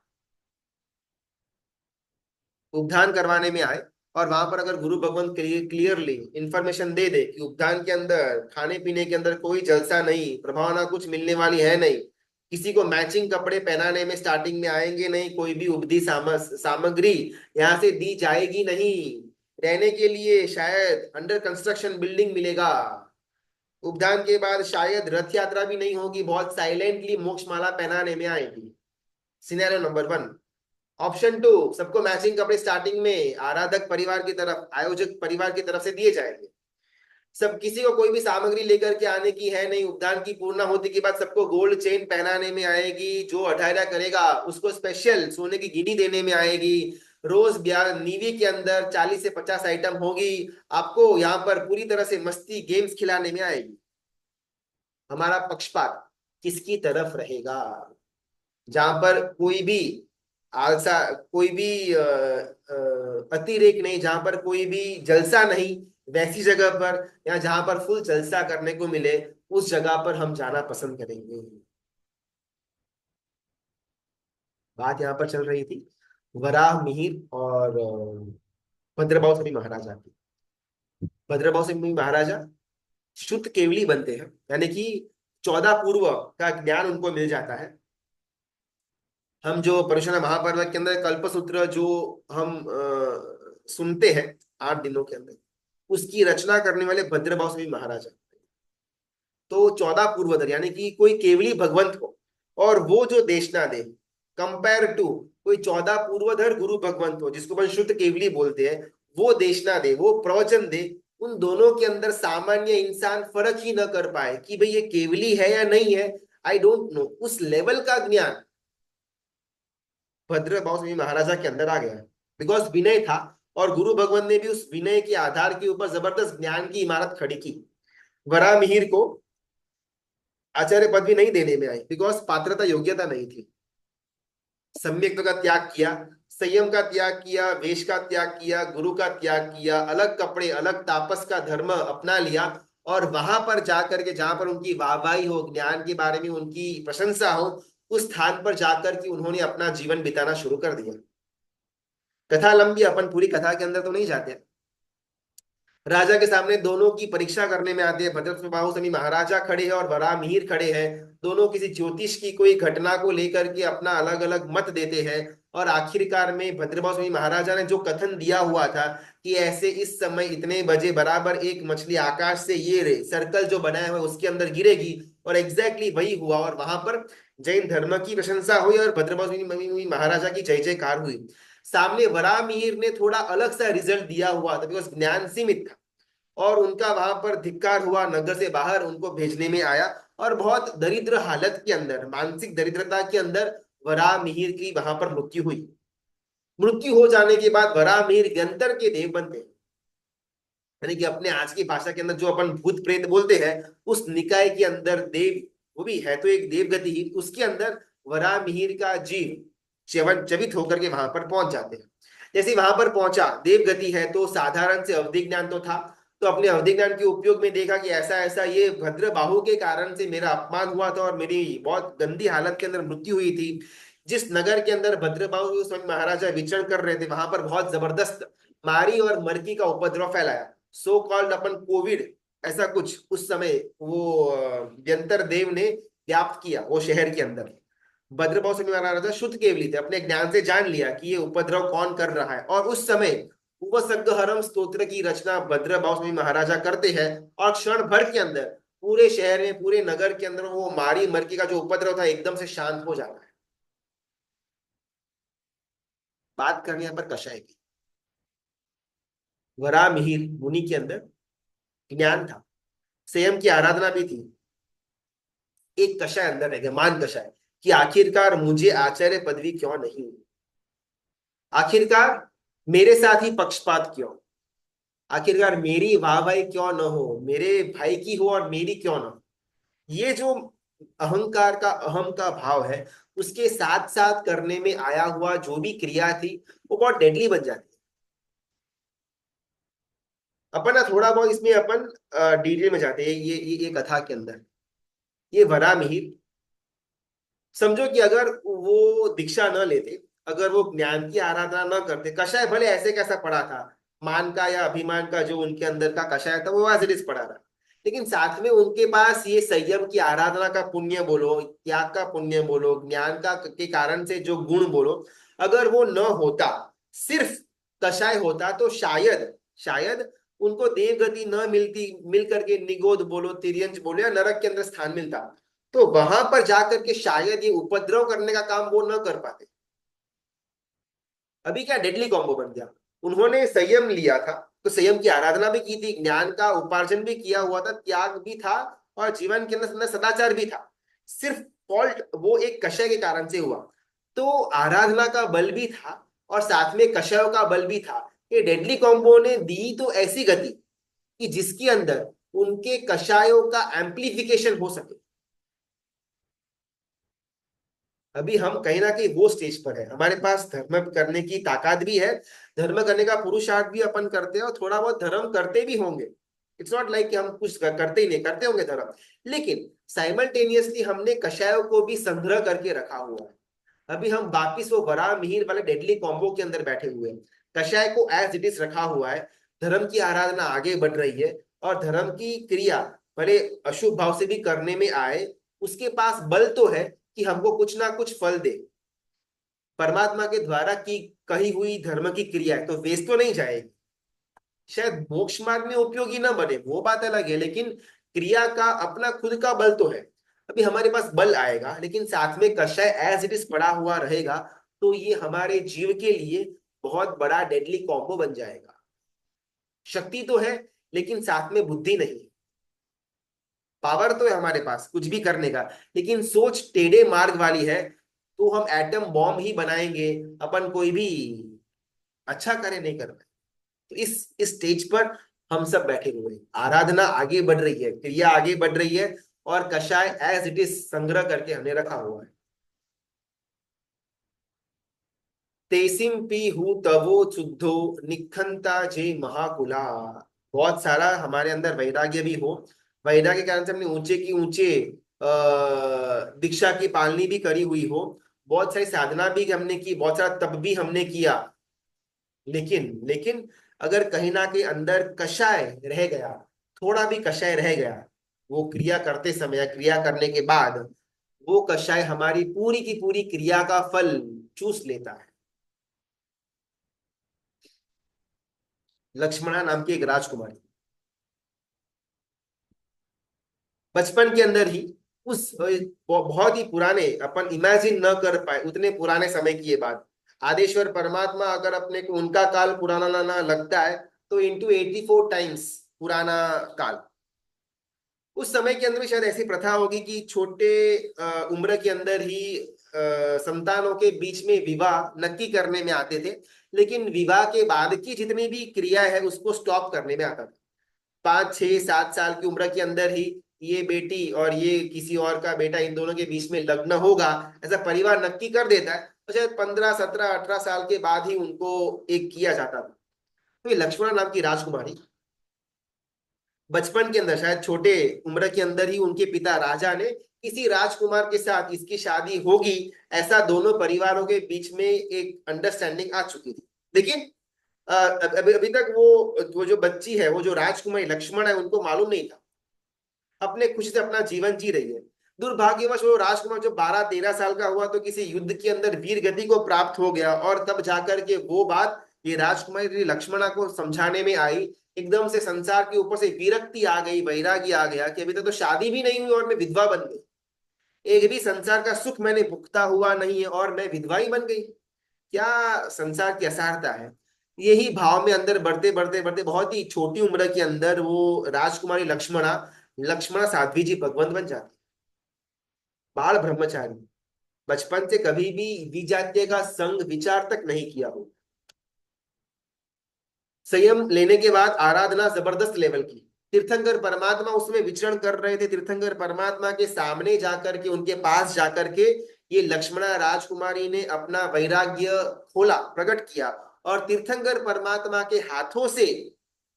उपधान करवाने में आए, और वहां पर अगर गुरु भगवान क्लियरली इंफॉर्मेशन दे दे कि उपधान के अंदर, खाने पीने के अंदर कोई जलसा नहीं, प्रभावना कुछ मिलने वाली है नहीं, किसी को मैचिंग कपड़े पहनाने में स्टार्टिंग में आएंगे नहीं, कोई भी उपधी सामग्री यहाँ से दी जाएगी नहीं, रहने के लिए शायद अंडर कंस्ट्रक्शन बिल्डिंग मिलेगा, उपदान के बाद शायद रथ यात्रा भी नहीं होगी, बहुत साइलेंटली मोक्ष माला पहनाने में आएगी। Scenario number one. Option two, सबको मैचिंग कपड़े स्टार्टिंग में आराधक परिवार की तरफ, आयोजक परिवार की तरफ से दिए जाएंगे। सब, किसी को कोई भी सामग्री लेकर के आने की है नहीं, उपदान की पूर्णा होती के बाद सबको गोल्ड चेन पहनाने में आएगी, जो अठायरा करेगा उसको स्पेशल सोने की गिनी देने में आएगी। रोज ब्याह नीवी के अंदर 40 से 50 आइटम होगी, आपको यहाँ पर पूरी तरह से मस्ती गेम्स खिलाने में आएगी। हमारा पक्षपात किसकी तरफ रहेगा? जहां पर कोई भी आलसा, कोई भी अतिरेक नहीं, जहां पर कोई भी जलसा नहीं, वैसी जगह पर, या जहां पर फुल जलसा करने को मिले, उस जगह पर हम जाना पसंद करेंगे। बात यहाँ पर चल रही थी वराह मिहिर और भद्रभाव स्वामी महाराजा की। भद्रभाव स्वामी महाराजा शुद्ध केवली बनते हैं, यानी कि 14 पूर्व का ज्ञान उनको मिल जाता है। हम जो परशुराम महापर्व के अंदर कल्पसूत्र जो हम सुनते हैं 8 दिनों के अंदर, उसकी रचना करने वाले भद्रभाव स्वामी महाराज हैं। तो 14 पूर्वधर, यानी कि कोई केवली भगवंत हो, और वो जो देशना दे, कंपेयर टू कोई 14 पूर्वधर गुरु भगवंत हो, जिसको अपन शुद्ध केवली बोलते हैं, वो देशना दे, वो प्रवचन दे, उन दोनों के अंदर सामान्य इंसान फर्क ही न कर पाए कि भाई ये केवली है या नहीं है, आई डोंट नो, उस लेवल का ज्ञान भद्र स्वामी महाराजा के अंदर आ गया, बिकॉज विनय था। और गुरु भगवान ने भी उस विनय के आधार के ऊपर जबरदस्त ज्ञान की इमारत खड़ी की। वरा मिहिर को आचार्य पद भी नहीं देने में आई, बिकॉज पात्रता योग्यता नहीं थी। सम्यक का त्याग किया, संयम का त्याग किया, वेश का त्याग किया, गुरु का त्याग किया, अलग कपड़े, अलग तापस का धर्म अपना लिया, और वहां पर जाकर के, जहां पर उनकी वाहवाही हो, ज्ञान के बारे में उनकी प्रशंसा हो, उस स्थान पर जाकर के उन्होंने अपना जीवन बिताना शुरू कर दिया। कथा लंबी, अपन पूरी कथा के अंदर तो नहीं जाते। राजा के सामने दोनों की परीक्षा करने में आते हैं, भद्र बाहु स्वामी महाराजा खड़े हैं और वराह मिहिर खड़े हैं। दोनों किसी ज्योतिष की कोई घटना को लेकर के अपना अलग अलग मत देते हैं, और आखिरकार में भद्रभाव स्वामी महाराजा ने जो कथन दिया हुआ था कि ऐसे इस समय इतने बजे बराबर एक मछली आकाश से ये रे सर्कल जो बनाया हुआ है उसके अंदर गिरेगी, और एग्जैक्टली वही हुआ, और वहां पर जैन धर्म की प्रशंसा हुई और भद्रभाव स्वामी महाराजा की जय जयकार हुई। सामने वराह मिहिर ने थोड़ा अलग सा रिजल्ट दिया हुआ था, बिकॉज ज्ञान सीमित था, और उनका वहां पर धिक्कार हुआ, नगर से बाहर उनको भेजने में आया, और बहुत दरिद्र हालत के अंदर, मानसिक दरिद्रता के अंदर वराह मिहिर की वहां पर मृत्यु हुई। मृत्यु हो जाने के बाद वराह मिहिर यंत्र के देव बनते हैं। यानी कि अपने आज की भाषा के अंदर जो अपन भूत प्रेत बोलते हैं, उस निकाय के अंदर देव, वो भी है तो एक देवगति ही, उसके अंदर वरामिहिर का जीव च्यवन चवित होकर के वहां पर पहुंच जाते हैं। जैसे ही वहां पर पहुंचा, देवगति है तो साधारण से अवधि ज्ञान तो था, तो अपने अवधि ज्ञान के उपयोग में देखा कि ऐसा ऐसा ये भद्र बाहु के कारण से मेरा अपमान हुआ था और मेरी बहुत गंदी हालत के अंदर मृत्यु हुई थी। जिस नगर के अंदर भद्रबाहु स्वयं महाराजा विचरण कर रहे थे, वहां पर बहुत जबरदस्त मारी और मरकी का उपद्रव फैलाया, सो कॉल्ड अपन कोविड, ऐसा कुछ उस समय वो यंत्र देव ने व्याप्त किया वो शहर के अंदर। भद्रभाव से महाराजा शुद्ध केवली थे, अपने ज्ञान से जान लिया कि ये उपद्रव कौन कर रहा है, और उस समय उपसर्गहरम स्तोत्र की रचना भद्रभाव स्वामी महाराजा करते हैं, और क्षण भर के अंदर पूरे शहर में, पूरे नगर के अंदर वो मारी मरकी का जो उपद्रव था एकदम से शांत हो जाता है। बात करनी यहाँ पर कषाय की। वरामिहिर मुनि के अंदर ज्ञान था, संयम की आराधना भी थी। एक कषाय अंदर रह गया, मान कषाय, कि आखिरकार मुझे आचार्य पदवी क्यों नहीं हुई, आखिरकार मेरे साथ ही पक्षपात क्यों, आखिरकार मेरी वाह भाई क्यों न हो, मेरे भाई की हो और मेरी क्यों न हो। ये जो अहंकार का, अहम का भाव है, उसके साथ साथ करने में आया हुआ जो भी क्रिया थी, वो बहुत डेडली बन जाती है। अपन ना थोड़ा बहुत इसमें अपन डिटेल में जाते हैं, ये कथा के अंदर, ये वरामिहिर, समझो कि अगर वो दीक्षा न लेते, अगर वो ज्ञान की आराधना न करते, कषाय भले ऐसे कैसा पड़ा था, मान का या अभिमान का जो उनके अंदर का कषाय था वो एज इट इज पड़ा रहा, लेकिन साथ में उनके पास ये संयम की आराधना का पुण्य बोलो, त्याग का पुण्य बोलो, ज्ञान का के कारण से जो गुण बोलो, अगर वो न होता, सिर्फ कषाय होता, तो शायद, शायद उनको देवगति न मिलती, मिल करके निगोद बोलो, तिर्यंच बोलो, या नरक के अंदर स्थान मिलता, तो वहां पर जाकर के शायद ये उपद्रव करने का काम वो न कर पाते। अभी क्या डेडली कॉम्बो बन गया। उन्होंने संयम लिया था, तो संयम की आराधना भी की थी, ज्ञान का उपार्जन भी किया हुआ था, त्याग भी था, और जीवन के अंदर सदाचार भी था। सिर्फ फॉल्ट वो एक कषय के कारण से हुआ। तो आराधना का बल भी था और साथ में कषयों का बल भी था। ये डेडली कॉम्बो ने दी तो ऐसी गति कि जिसके अंदर उनके कषायों का एम्प्लीफिकेशन हो सके। अभी हम कहीं ना कहीं वो स्टेज पर है, हमारे पास धर्म करने की ताकत भी है, धर्म करने का पुरुषार्थ भी अपन करते हैं, और थोड़ा बहुत धर्म करते भी होंगे। इट्स नॉट लाइक कि हम कुछ करते ही नहीं, करते होंगे धर्म, लेकिन साइमल्टेनियसली हमने कषायों को भी संग्रह करके रखा हुआ है। अभी हम वापिस वो बड़ा मिहिर वाले डेडली कॉम्बो के अंदर बैठे हुए हैं, कषाय को एज इट इज रखा हुआ है, धर्म की आराधना आगे बढ़ रही है, और धर्म की क्रिया भले अशुभ भाव से भी करने में आए, उसके पास बल तो है कि हमको कुछ ना कुछ फल दे। परमात्मा के द्वारा की कही हुई धर्म की क्रिया है तो वेस्ट तो नहीं जाएगी, शायद मोक्ष मार्ग में उपयोगी ना बने, वो बात अलग है, लेकिन क्रिया का अपना खुद का बल तो है। अभी हमारे पास बल आएगा, लेकिन साथ में कषाय एज इट इज पड़ा हुआ रहेगा, तो ये हमारे जीव के लिए बहुत बड़ा डेडली कॉम्बो बन जाएगा। शक्ति तो है, लेकिन साथ में बुद्धि नहीं है। पावर तो है हमारे पास कुछ भी करने का, लेकिन सोच टेढ़े मार्ग वाली है, तो हम एटम बॉम्ब ही बनाएंगे, अपन कोई भी अच्छा करे नहीं कर पाए। तो इस स्टेज पर हम सब बैठे हुए हैं, आराधना आगे बढ़ रही है, क्रिया आगे बढ़ रही है, और कषाय एज इट इज संग्रह करके हमने रखा हुआ है। तेसिम पी हूं तवो शुद्धो निखंता जे महाकुला। बहुत सारा हमारे अंदर वैराग्य भी हो, वैराग्य के कारण से हमने ऊंचे की ऊंचे दीक्षा की पालनी भी करी हुई हो, बहुत सारी साधना भी हमने की, बहुत सारा तप भी हमने किया, लेकिन अगर कहीं ना कहीं अंदर कषाय रह गया, थोड़ा भी कषाय रह गया, वो क्रिया करते समय, क्रिया करने के बाद वो कषाय हमारी पूरी की पूरी क्रिया का फल चूस लेता है। लक्ष्मणा नाम की एक राजकुमारी, बचपन के अंदर ही, उस बहुत ही पुराने, अपन इमेजिन न कर पाए उतने पुराने समय की ये बात, आदेश्वर परमात्मा अगर अपने को उनका काल पुराना ना ना लगता है, तो इंटू 84 टाइम्स पुराना काल। उस समय के अंदर भी शायद ऐसी प्रथा होगी कि छोटे उम्र के अंदर ही संतानों के बीच में विवाह नक्की करने में आते थे, लेकिन विवाह के बाद की जितनी भी क्रिया है उसको स्टॉप करने में आता था। 5 6 7 साल की उम्र के अंदर ही ये बेटी और ये किसी और का बेटा, इन दोनों के बीच में लग्न होगा, ऐसा परिवार नक्की कर देता है, तो शायद 15 17 18 साल के बाद ही उनको एक किया जाता था। तो ये लक्ष्मणा नाम की राजकुमारी बचपन के अंदर, शायद छोटे उम्र के अंदर ही उनके पिता राजा ने किसी राजकुमार के साथ इसकी शादी होगी, ऐसा दोनों परिवारों के बीच में एक अंडरस्टैंडिंग आ चुकी थी। लेकिन अभी अभी तक वो जो बच्ची है, वो जो राजकुमारी लक्ष्मण है, उनको मालूम नहीं था, अपने खुशी से अपना जीवन जी रही है। दुर्भाग्यवश वो राजकुमार जो 12 13 साल का हुआ तो किसी युद्ध के अंदर वीर गति को प्राप्त हो गया, और तब जाकर के वो बात ये राजकुमारी लक्ष्मणा को समझाने में आई। एकदम से संसार के ऊपर से विरक्ति आ गई, वैराग्य आ गया कि अभी तक तो शादी भी नहीं हुई और मैं विधवा बन गई, एक भी संसार का सुख मैंने भुगता हुआ नहीं है और मैं विधवा ही बन गई। क्या संसार की असारता है। यही भाव में अंदर बढ़ते बढ़ते बढ़ते बहुत ही छोटी उम्र के अंदर वो राजकुमारी लक्ष्मणा लक्ष्मणा साध्वी जी भगवंत बन जाती। बाल ब्रह्मचारी, बचपन से कभी भी विजातीय का संग विचार तक नहीं किया हो। संयम लेने के बाद आराधना जबरदस्त लेवल की। तीर्थंकर परमात्मा उसमें विचरण कर रहे थे, तीर्थंकर परमात्मा के सामने जाकर के, उनके पास जाकर के ये लक्ष्मणा राजकुमारी ने अपना वैराग्य खोला, प्रकट किया, और तीर्थंकर परमात्मा के हाथों से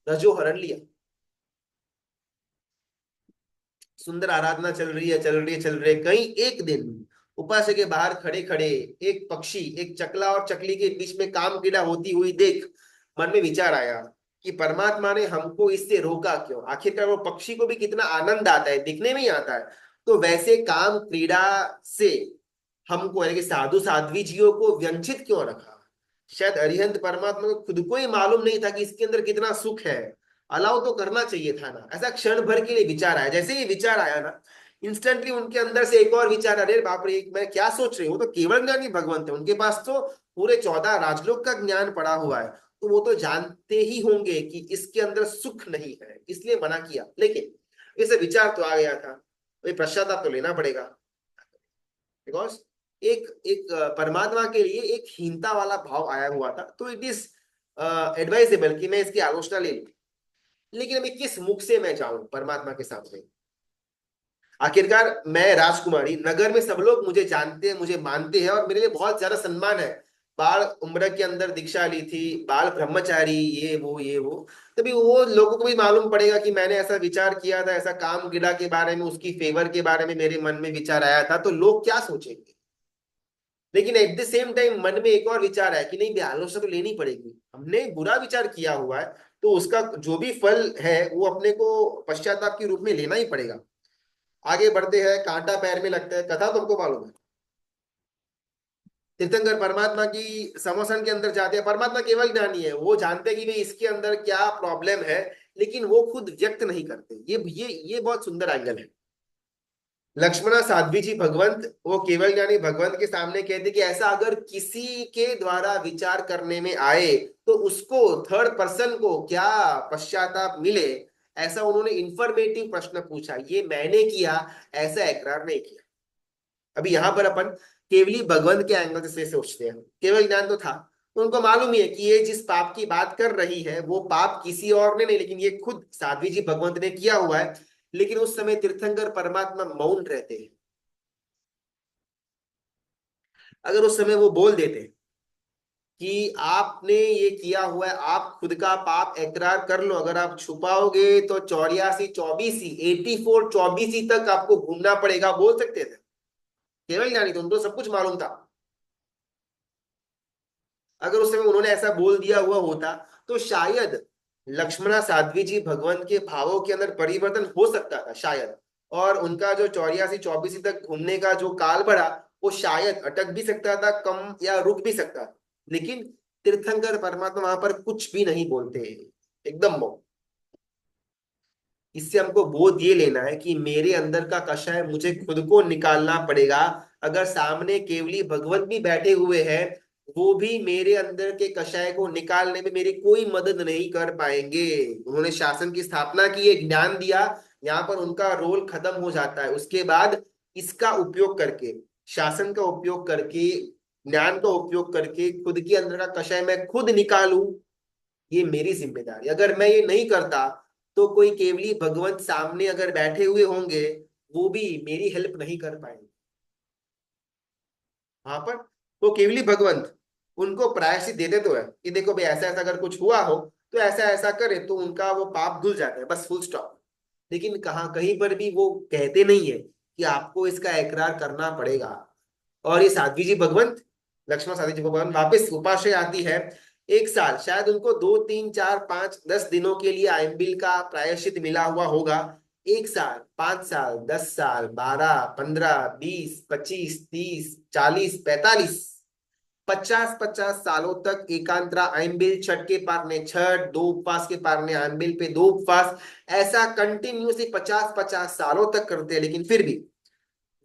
रजो हरण लिया। सुंदर आराधना चल रही है, चल रही है, चल रही है। कहीं एक दिन उपास्य के बाहर खड़े खड़े एक पक्षी, एक चकला और चकली के बीच में काम क्रीड़ा होती हुई देख मन में विचार आया कि परमात्मा ने हमको इससे रोका क्यों। आखिरकार वो पक्षी को भी कितना आनंद आता है, दिखने में ही आता है, तो वैसे काम क्रीड़ा से हमको यानी कि साधु साध्वी जियों को व्यंचित क्यों रखा। शायद अरिहंत परमात्मा को खुद को ही मालूम नहीं था कि इसके अंदर कितना सुख है, अलाउ तो करना चाहिए था ना। ऐसा क्षण भर के लिए विचार आया। जैसे ही विचार आया ना, इंस्टेंटली उनके अंदर से एक और विचार, अरे बाप रे, मैं क्या सोच रही हूँ, तो केवल ज्ञानी भगवंत है, उनके पास तो पूरे 14 राजलोक का ज्ञान पड़ा हुआ है, तो वो तो जानते ही होंगे कि इसके अंदर सुख नहीं है, इसलिए मना किया। लेकिन इसे विचार तो आ गया था, तो पश्चाताप तो लेना पड़ेगा, बिकॉज एक एक परमात्मा के लिए एक हीनता वाला भाव आया हुआ था, तो इट इज एडवाइजेबल कि मैं इसकी आलोचना ले लूं। लेकिन अभी किस मुख से मैं जाऊं परमात्मा के सामने। आखिरकार मैं राजकुमारी, नगर में सब लोग मुझे जानते हैं, मुझे मानते हैं, और मेरे लिए बहुत ज्यादा सम्मान है। बाल उम्र के अंदर दीक्षा ली थी, बाल ब्रह्मचारी, ये वो, तभी वो लोगों को भी मालूम पड़ेगा कि मैंने ऐसा विचार किया था, ऐसा काम गिरा के बारे में, उसकी फेवर के बारे में मेरे मन में विचार आया था, तो लोग क्या सोचेंगे। लेकिन एट द सेम टाइम मन में एक और विचार है कि नहीं भी आलोचना तो लेनी पड़ेगी, हमने बुरा विचार किया हुआ है, तो उसका जो भी फल है वो अपने को पश्चाताप के रूप में लेना ही पड़ेगा। आगे बढ़ते हैं, कांटा पैर में लगता है, कथा तुमको मालूम है। तीर्थंकर परमात्मा की समोसन के अंदर जाते हैं, परमात्मा केवल ज्ञानी है, वो जानते हैं कि भाई इसके अंदर क्या प्रॉब्लम है, लेकिन वो खुद व्यक्त नहीं करते। ये बहुत सुंदर एंगल है। लक्ष्मणा साध्वी जी भगवंत, वो केवल ज्ञानी भगवंत के सामने कहते कि ऐसा अगर किसी के द्वारा विचार करने में आए तो उसको, थर्ड पर्सन को क्या पश्चाताप मिले, ऐसा उन्होंने इंफॉर्मेटिव प्रश्न पूछा। ये मैंने किया, ऐसा इकरार नहीं किया। अभी यहाँ पर अपन केवली भगवंत के एंगल से सोचते हैं, केवल ज्ञान तो था, तो उनको मालूम ही है कि ये जिस पाप की बात कर रही है वो पाप किसी और ने नहीं, लेकिन ये खुद साध्वी जी भगवंत ने किया हुआ है। लेकिन उस समय तीर्थंकर परमात्मा मौन रहते हैं। अगर उस समय वो बोल देते कि आपने ये किया हुआ है, आप खुद का पाप इकरार कर लो, अगर आप छुपाओगे तो 84 84 84 तक आपको घूमना पड़ेगा, बोल सकते थे। केवल ज्ञानी तो उनको सब कुछ मालूम था। अगर उस समय उन्होंने ऐसा बोल दिया हुआ होता तो शायद लक्ष्मणा साध्वी जी भगवान के भावों के अंदर परिवर्तन हो सकता था शायद, और उनका जो 84 84 तक घूमने का जो काल बढ़ा, वो शायद अटक भी सकता था, कम या रुक भी सकता था। लेकिन तीर्थंकर परमात्मा वहां पर कुछ भी नहीं बोलते हैं, एकदम मौन। इससे हमको बोध ये लेना है कि मेरे अंदर का कषाय मुझे खुद को निकालना पड़ेगा। अगर सामने केवली भगवत भी बैठे हुए हैं, वो भी मेरे अंदर के कषाय को निकालने में मेरी कोई मदद नहीं कर पाएंगे। उन्होंने शासन की स्थापना की, एक ज्ञान दिया, यहाँ पर उनका रोल खत्म हो जाता है। उसके बाद इसका उपयोग करके, शासन का उपयोग करके, ज्ञान का उपयोग करके खुद के अंदर का कषाय मैं खुद निकालूं, ये मेरी जिम्मेदारी। अगर मैं ये नहीं करता तो कोई केवली भगवंत सामने अगर बैठे हुए होंगे, वो भी मेरी हेल्प नहीं कर पाएंगे वहां पर। वो केवली भगवंत उनको प्रायश्चित देते तो है कि देखो भाई ऐसा ऐसा अगर कुछ हुआ हो तो ऐसा ऐसा करे तो उनका वो पाप धुल जाता है, बस फुल स्टॉप। लेकिन कहाँ कहीं पर भी वो कहते नहीं है कि आपको इसका इकरार करना पड़ेगा। और ये साध्वी जी भगवंत, लक्ष्मण साध्वी जी भगवान वापस उपाश्रय आती है। एक साल शायद उनको 2 3 4 5 10 दिनों के लिए आयम्बिल का प्रायश्चित मिला हुआ होगा। 1 साल, 5 साल, 10 साल, 12, 15, 20, 25, 30, 40, 45, 50 50 सालों तक एकांतरा आयम्बिल, छठ के पारने छठ, 2 उपवास के पारने आयम्बिल पे 2 उपवास, ऐसा कंटिन्यूसली 50 50 सालों तक करते हैं। लेकिन फिर भी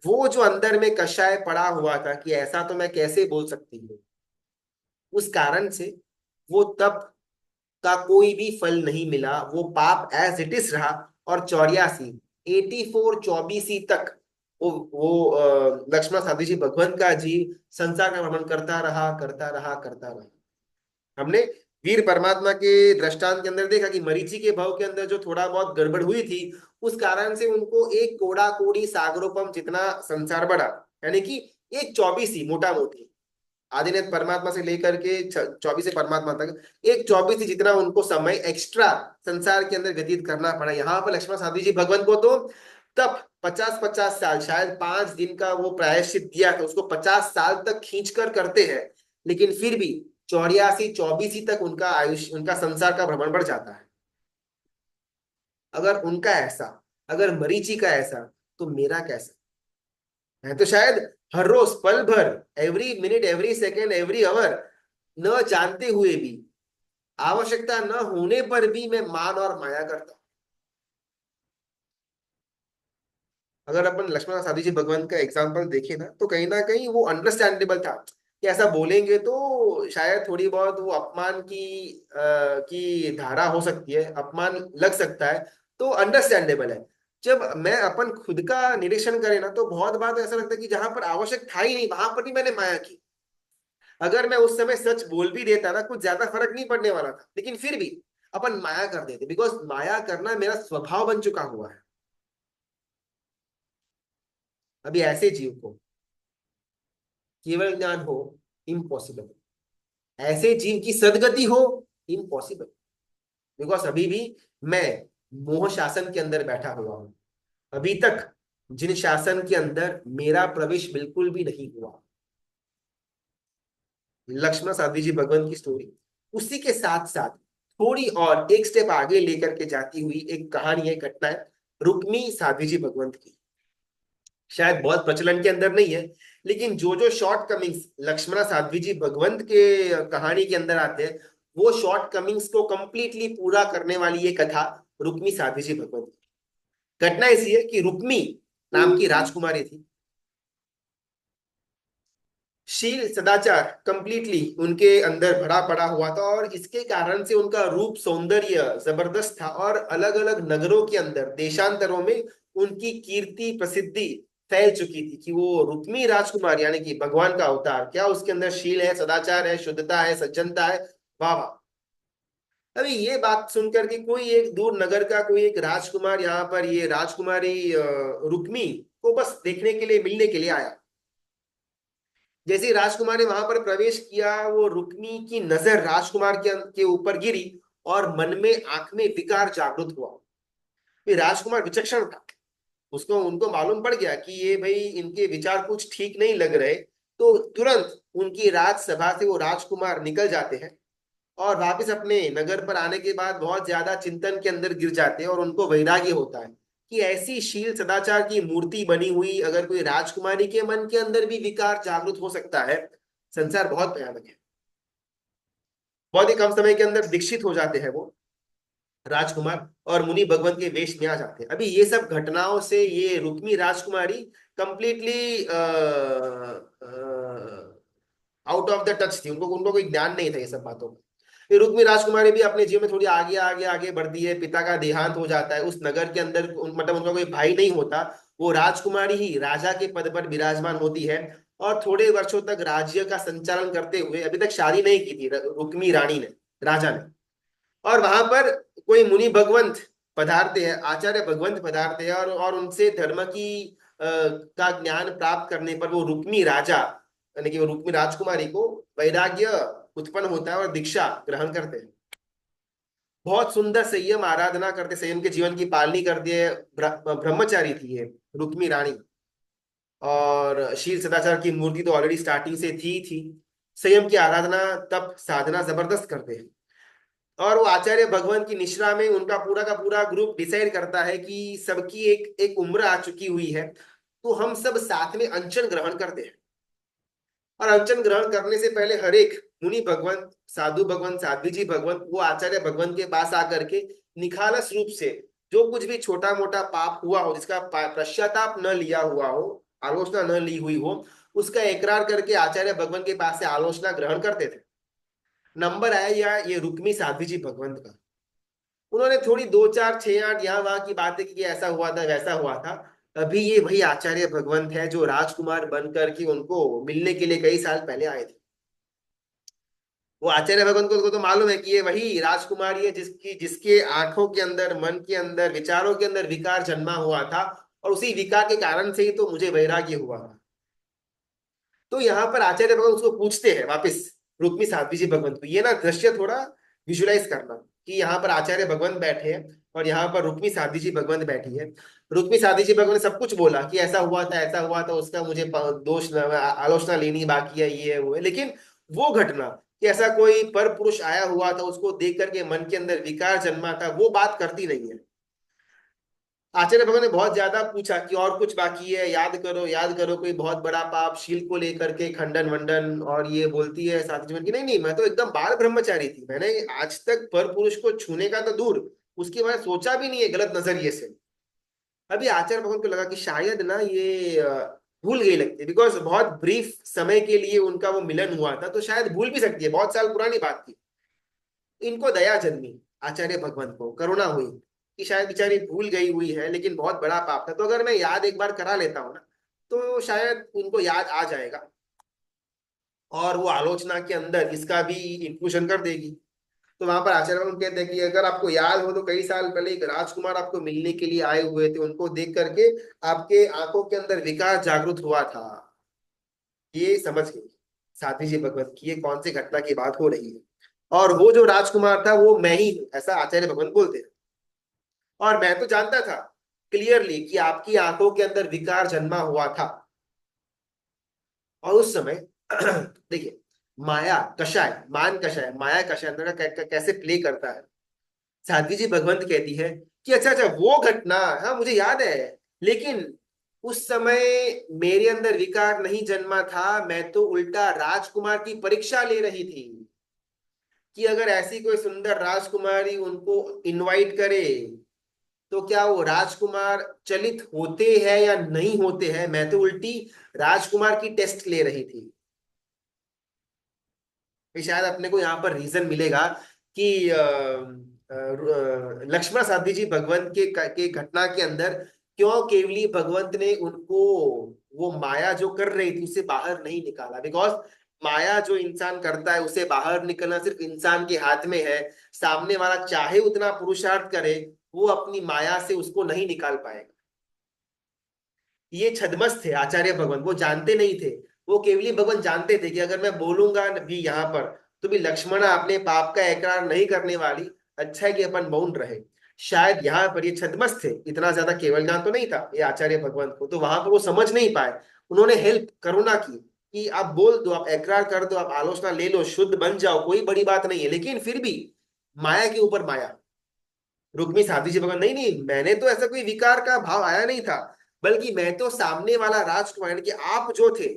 वो जो अंदर में कषाय पड़ा हुआ था कि ऐसा तो मैं कैसे बोल सकती हूँ, उस कारण से वो तप का कोई भी फल नहीं मिला, वो पाप एज इट इज रहा। और 84 84 तक लक्ष्मण साधी जी भगवंत का जीव संसार का भ्रमण करता रहा, करता रहा, करता रहा। हमने वीर परमात्मा के दृष्टांत के अंदर देखा कि मरीचि के भाव के अंदर जो थोड़ा बहुत गड़बड़ हुई थी, उस कारण से उनको एक कोड़ा कोड़ी सागरोपम जितना संसार बढ़ा। यानी कि एक 24 ही मोटा मोटी आदिनाथ परमात्मा से लेकर के 24 परमात्मा तक एक 24 जितना उनको समय एक्स्ट्रा संसार के अंदर व्यतीत करना पड़ा। यहाँ पर लक्ष्मण साधु जी भगवान को तो तब 50 50 साल, शायद 5 दिन का वो प्रायश्चित दिया था, उसको 50 साल तक खींच कर करते हैं। लेकिन फिर भी 84 84 तक उनका आयुष, उनका संसार का भ्रमण बढ़ जाता है। अगर उनका ऐसा, अगर मरीचि का ऐसा, तो मेरा कैसा है? तो शायद हर रोज पल भर, every minute, every second, every hour, न जानते हुए भी, आवश्यकता न होने पर भी मैं मान और माया करता हूं। अगर अपन लक्ष्मण साधी जी भगवान का एग्जाम्पल देखें ना कहीं वो अंडरस्टैंडेबल था कि ऐसा बोलेंगे तो शायद थोड़ी बहुत वो अपमान की धारा हो सकती है, अपमान लग सकता है, तो अंडरस्टैंडेबल है। जब मैं अपन खुद का निरीक्षण करें ना, तो बहुत बार तो ऐसा लगता है कि जहां पर आवश्यक था ही नहीं वहां पर भी मैंने माया की। अगर मैं उस समय सच बोल भी देता ना, कुछ ज्यादा फर्क नहीं पड़ने वाला था, लेकिन फिर भी अपन माया कर देते, बिकॉज माया करना मेरा स्वभाव बन चुका हुआ है। अभी ऐसे जीव को केवल ज्ञान हो, इम्पॉसिबल। ऐसे जीव की सदगति हो, इम्पॉसिबल। बिकॉज अभी भी मैं मोह शासन के अंदर बैठा हुआ हूं। अभी तक जिन शासन के अंदर मेरा प्रवेश बिल्कुल भी नहीं हुआ। लक्ष्मण साध्वी जी भगवान की स्टोरी उसी के साथ साथ थोड़ी और एक स्टेप आगे लेकर के जाती हुई एक कहानी है, घटना है रुक्मी साध्वी जी भगवंत की। शायद बहुत प्रचलन के अंदर नहीं है, लेकिन जो जो शॉर्ट कमिंग्स लक्ष्मणा साध्वी जी भगवंत के कहानी के अंदर आते हैं, वो शॉर्ट कमिंग्स को कंप्लीटली पूरा करने वाली ये कथा रुक्मी साध्वी जी भगवंत की। घटना ऐसी है कि रुक्मी नाम की राजकुमारी थी। शील सदाचार कंप्लीटली उनके अंदर भरा पड़ा हुआ था, और इसके कारण से उनका रूप सौंदर्य जबरदस्त था, और अलग अलग नगरों के अंदर, देशांतरों में उनकी कीर्ति प्रसिद्धि फैल चुकी थी कि वो रुक्मी राजकुमार यानी कि भगवान का अवतार। क्या उसके अंदर शील है, सदाचार है, शुद्धता है, सज्जनता है, वाह वाह। अभी ये बात सुनकर के कोई एक दूर नगर का कोई एक राजकुमार यहाँ पर ये राजकुमारी रुक्मी को बस देखने के लिए, मिलने के लिए आया। जैसे ही राजकुमार ने वहां पर प्रवेश किया, वो रुक्मी की नजर राजकुमार के ऊपर गिरी, और मन में, आंख में विकार जागृत हुआ। फिर राजकुमार विचक्षण था, उसको उनको मालूम पड़ गया कि ये भाई इनके विचार कुछ ठीक नहीं लग रहे। तो तुरंत उनकी राजसभा से वो राजकुमार निकल जाते हैं, और वापस अपने नगर पर आने के बाद बहुत ज्यादा चिंतन के अंदर गिर जाते हैं, और उनको वैराग्य होता है कि ऐसी शील सदाचार की मूर्ति बनी हुई अगर कोई राजकुमारी के मन के अंदर भी विकार जागृत हो सकता है, संसार बहुत भयानक है। बहुत ही कम समय के अंदर दीक्षित हो जाते हैं वो राजकुमार, और मुनि भगवंत के वेश में आ जाते हैं। अभी ये सब घटनाओं से ये रुक्मी राजकुमारी completely out of the touch थी, उनको उनको कोई ज्ञान नहीं था ये सब बातों का। फिर रुक्मी राजकुमारी भी अपने जीवन में थोड़ी आगे आगे आगे बढ़ती है, पिता का देहांत हो जाता है उस नगर के अंदर, मतलब उनका कोई भाई नहीं होता। वो राजकुमारी ही राजा के पद पर विराजमान होती है, और थोड़े वर्षों तक राज्य का संचालन करते हुए, अभी तक शादी नहीं की थी रुक्मी रानी ने, राजा ने। और वहां पर कोई मुनि भगवंत पधारते हैं, आचार्य भगवंत पधारते हैं, और उनसे धर्म की का ज्ञान प्राप्त करने पर वो रुक्मी राजा, यानी कि वो रुक्मी राजकुमारी को वैराग्य उत्पन्न होता है और दीक्षा ग्रहण करते हैं। बहुत सुंदर संयम आराधना करते, संयम के जीवन की पालनी करती है। ब्रह्मचारी थी ये रुक्मी रानी, और शील सदाचार की मूर्ति तो ऑलरेडी स्टार्टिंग से थी। संयम की आराधना, तप साधना जबरदस्त करते हैं। और वो आचार्य भगवान की निश्रा में उनका पूरा का पूरा ग्रुप डिसाइड करता है कि सबकी एक एक उम्र आ चुकी हुई है, तो हम सब साथ में अनशन ग्रहण करते हैं। और अनशन ग्रहण करने से पहले हर एक मुनि भगवंत, साधु भगवंत, साध्वी जी भगवंत वो आचार्य भगवंत के पास आकर के निखालस रूप से जो कुछ भी छोटा मोटा पाप हुआ हो, जिसका पश्चाताप न लिया हुआ हो, आलोचना न ली हुई हो, उसका इकरार करके आचार्य भगवंत के पास से आलोचना ग्रहण करते थे। नंबर आया या ये रुक्मी साध्वी जी भगवंत का। उन्होंने थोड़ी दो चार छह आठ यहाँ वहां की बातें की कि ऐसा हुआ था वैसा हुआ था। अभी ये वही आचार्य भगवंत है जो राजकुमार बन करके उनको मिलने के लिए कई साल पहले आए थे। वो आचार्य भगवंत को तो मालूम है कि ये वही राजकुमारी है जिसकी जिसके आंखों के अंदर, मन के अंदर, विचारों के अंदर विकार जन्मा हुआ था, और उसी विकार के कारण से ही तो मुझे वैराग्य हुआ था। तो यहाँ पर आचार्य भगवंत उसको पूछते हैं वापस, रुक्मी साध्वी जी भगवंत को, ये ना दृश्य थोड़ा विजुलाइज करना कि यहाँ पर आचार्य भगवंत बैठे हैं और यहाँ पर रुक्मी साध्वी जी भगवंत बैठी है। रुक्मी साध्वी जी भगवंत ने सब कुछ बोला कि ऐसा हुआ था ऐसा हुआ था, उसका मुझे दोष आलोचना लेनी बाकी है, ये है वो है, लेकिन वो घटना कि ऐसा कोई पर पुरुष आया हुआ था, उसको देख करके मन के अंदर विकार जन्मा था, वो बात करती नहीं है। आचार्य भगवान ने बहुत ज्यादा पूछा कि और कुछ बाकी है, याद करो कोई बहुत बड़ा पाप, शील को लेकर के खंडन वंडन, और ये बोलती है साथी जीवन की, नहीं नहीं मैं तो एकदम बाल ब्रह्मचारी थी, मैंने आज तक पर पुरुष को छूने का तो दूर, उसके बारे में सोचा भी नहीं है गलत नजरिए से। अभी आचार्य भगवान को लगा कि शायद ना ये भूल गई लगती है, बिकॉज बहुत ब्रीफ समय के लिए उनका वो मिलन हुआ था, तो शायद भूल भी सकती है, बहुत साल पुरानी बात थी। इनको दया जन्मी, आचार्य भगवंत को करुणा हुई कि शायद बेचारी भूल गई हुई है, लेकिन बहुत बड़ा पाप था, तो अगर मैं याद एक बार करा लेता हूँ ना, तो शायद उनको याद आ जाएगा, और वो आलोचना के अंदर इसका भी इंक्लूजन कर देगी। तो वहां पर आचार्य भगवंत कहते हैं कि अगर आपको याद हो तो कई साल पहले एक राजकुमार आपको मिलने के लिए आए हुए थे, उनको देख करके आपके आंखों के अंदर विकार जागृत हुआ था। ये समझ गई साध्वी जी भगवत की ये कौन सी घटना की बात हो रही है, और वो जो राजकुमार था वो मैं ही हूँ, ऐसा आचार्य भगवंत बोलते हैं। और मैं तो जानता था क्लियरली कि आपकी आंखों के अंदर विकार जन्मा हुआ था। और उस समय देखिए, माया कषाय, मान कषाय, माया कषाय अंदर का कैसे प्ले करता है। साध्वी जी भगवंत कहती है कि अच्छा अच्छा वो घटना, हाँ मुझे याद है, लेकिन उस समय मेरे अंदर विकार नहीं जन्मा था, मैं तो उल्टा राजकुमार की परीक्षा ले रही थी कि अगर ऐसी कोई सुंदर राजकुमारी उनको इनवाइट करे तो क्या वो राजकुमार चलित होते हैं या नहीं होते हैं। मैं तो उल्टी राजकुमार की टेस्ट ले रही थी। कि शायद अपने को यहाँ पर रीजन मिलेगा कि लक्ष्मण साध्वी जी भगवंत के घटना के अंदर क्यों केवली भगवंत ने उनको वो माया जो कर रही थी उसे बाहर नहीं निकाला। बिकॉज माया जो इंसान करता है उसे बाहर निकलना सिर्फ इंसान के हाथ में है। सामने वाला चाहे उतना पुरुषार्थ करे, वो अपनी माया से उसको नहीं निकाल पाएगा। ये छद्मस थे आचार्य भगवान, वो जानते नहीं थे। वो केवली भगवान जानते थे कि अगर मैं बोलूंगा भी यहाँ पर तो भी लक्ष्मणा अपने पाप का इकरार नहीं करने वाली, अच्छा है कि अपन मौन रहे। शायद यहाँ पर ये छद्मस थे, इतना ज्यादा केवल ज्ञान तो नहीं था ये आचार्य भगवान को, तो वहां पर वो समझ नहीं पाए। उन्होंने हेल्प करुणा की कि आप बोल दो, आप इकरार कर दो, आप आलोचना ले लो, शुद्ध बन जाओ, कोई बड़ी बात नहीं है। लेकिन फिर भी माया के ऊपर माया। रुक्मी साथी जी भगवान, नहीं नहीं मैंने तो ऐसा कोई विकार का भाव आया नहीं था, बल्कि मैं तो सामने वाला राजकुमार यानी कि आप जो थे,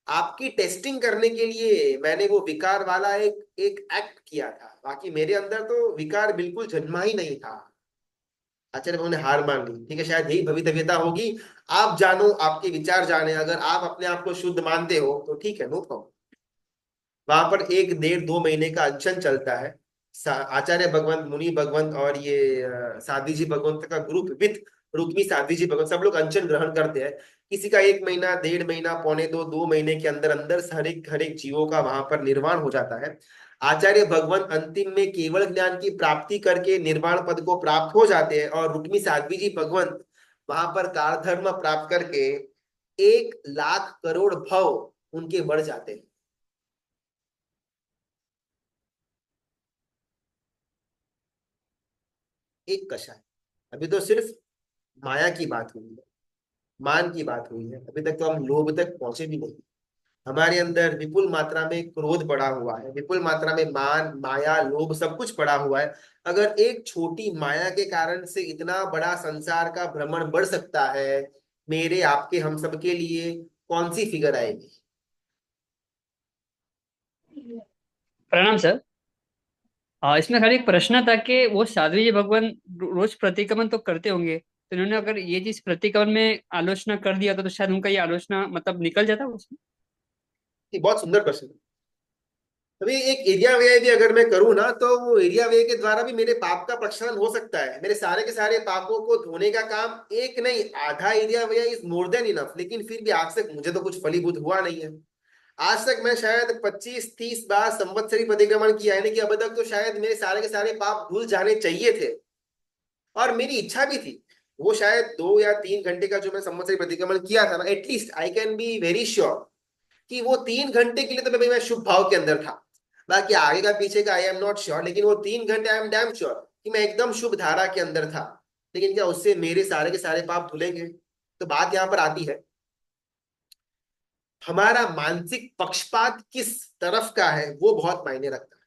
आपकी टेस्टिंग करने के लिए मैंने वो विकार वाला एक एक एक्ट किया था, बाकी मेरे अंदर तो विकार बिल्कुल जन्मा ही नहीं था। आचार्य भगवान ने हार मान ली, ठीक है शायद यही भवितव्यता होगी। आप जानो, आपके विचार जाने, अगर आप अपने आप को शुद्ध मानते हो तो ठीक है, नो प्रॉब्लम। वहां पर एक डेढ़ दो महीने का अनशन चलता है। आचार्य भगवंत, मुनि भगवंत और ये साध्वी जी भगवंत का ग्रुप विथ रुक्मी साध्वी जी भगवंत सब लोग अनशन ग्रहण करते हैं। किसी का एक महीना, डेढ़ महीना, पौने दो, दो महीने के अंदर अंदर हर एक जीवों का वहां पर निर्वाण हो जाता है। आचार्य भगवान अंतिम में केवल ज्ञान की प्राप्ति करके निर्वाण पद को प्राप्त हो जाते हैं, और रुक्मी साध्वी जी भगवंत वहां पर कार धर्म प्राप्त करके 1 लाख करोड़ भव उनके बढ़ जाते हैं। एक कषाय। अभी तो सिर्फ माया की बात हुई है, मान की बात हुई है, अभी तक तो हम लोभ तक पहुंचे भी नहीं। हमारे अंदर विपुल मात्रा में क्रोध पड़ा हुआ है, विपुल मात्रा में मान माया लोभ सब कुछ पड़ा हुआ है। अगर एक छोटी माया के कारण से इतना बड़ा संसार का भ्रमण बढ़ सकता है, मेरे आपके हम सब के लिए कौन सी फिगर आएगी। प्रणाम सर। इसमें खाली एक प्रश्न था कि वो साध्वी जी भगवान रोज प्रतिक्रमण तो करते होंगे, तो इन्होंने अगर ये चीज प्रतिक्रमण में आलोचना कर दिया तो शायद उनका ये आलोचना मतलब निकल जाता उसमें। ये बहुत सुंदर प्रश्न है। अभी एक एरिया व्यय भी अगर मैं करूँ ना, तो वो एरिया व्यय के द्वारा भी मेरे पाप का प्रक्षालन हो सकता है। मेरे सारे के सारे पापों को धोने का काम एक नहीं, आधा एरिया व्यय इज मोर देन इनफ। लेकिन फिर भी आज तक मुझे तो कुछ फलीभूत हुआ नहीं है। आज तक मैं शायद 25-30 बार संवत्सरी परिक्रमण किया है, नहीं कि अब तक तो शायद मेरे सारे के सारे पाप धुल जाने चाहिए थे। और मेरी इच्छा भी थी। वो शायद 2 या 3 घंटे का जो मैं संवत्सरी प्रतिक्रमण किया था ना, at least I can be very sure कि वो 3 घंटे के लिए तो मैं शुभ भाव के अंदर था। बाकी आगे का पीछे का आई एम नॉट श्योर, लेकिन वो 3 घंटे आई एम डैम श्योर कि मैं एकदम शुभ धारा के अंदर था। लेकिन क्या उससे मेरे सारे के सारे पाप धुलेंगे? तो बात यहां पर आती है, हमारा मानसिक पक्षपात किस तरफ का है वो बहुत मायने रखता है।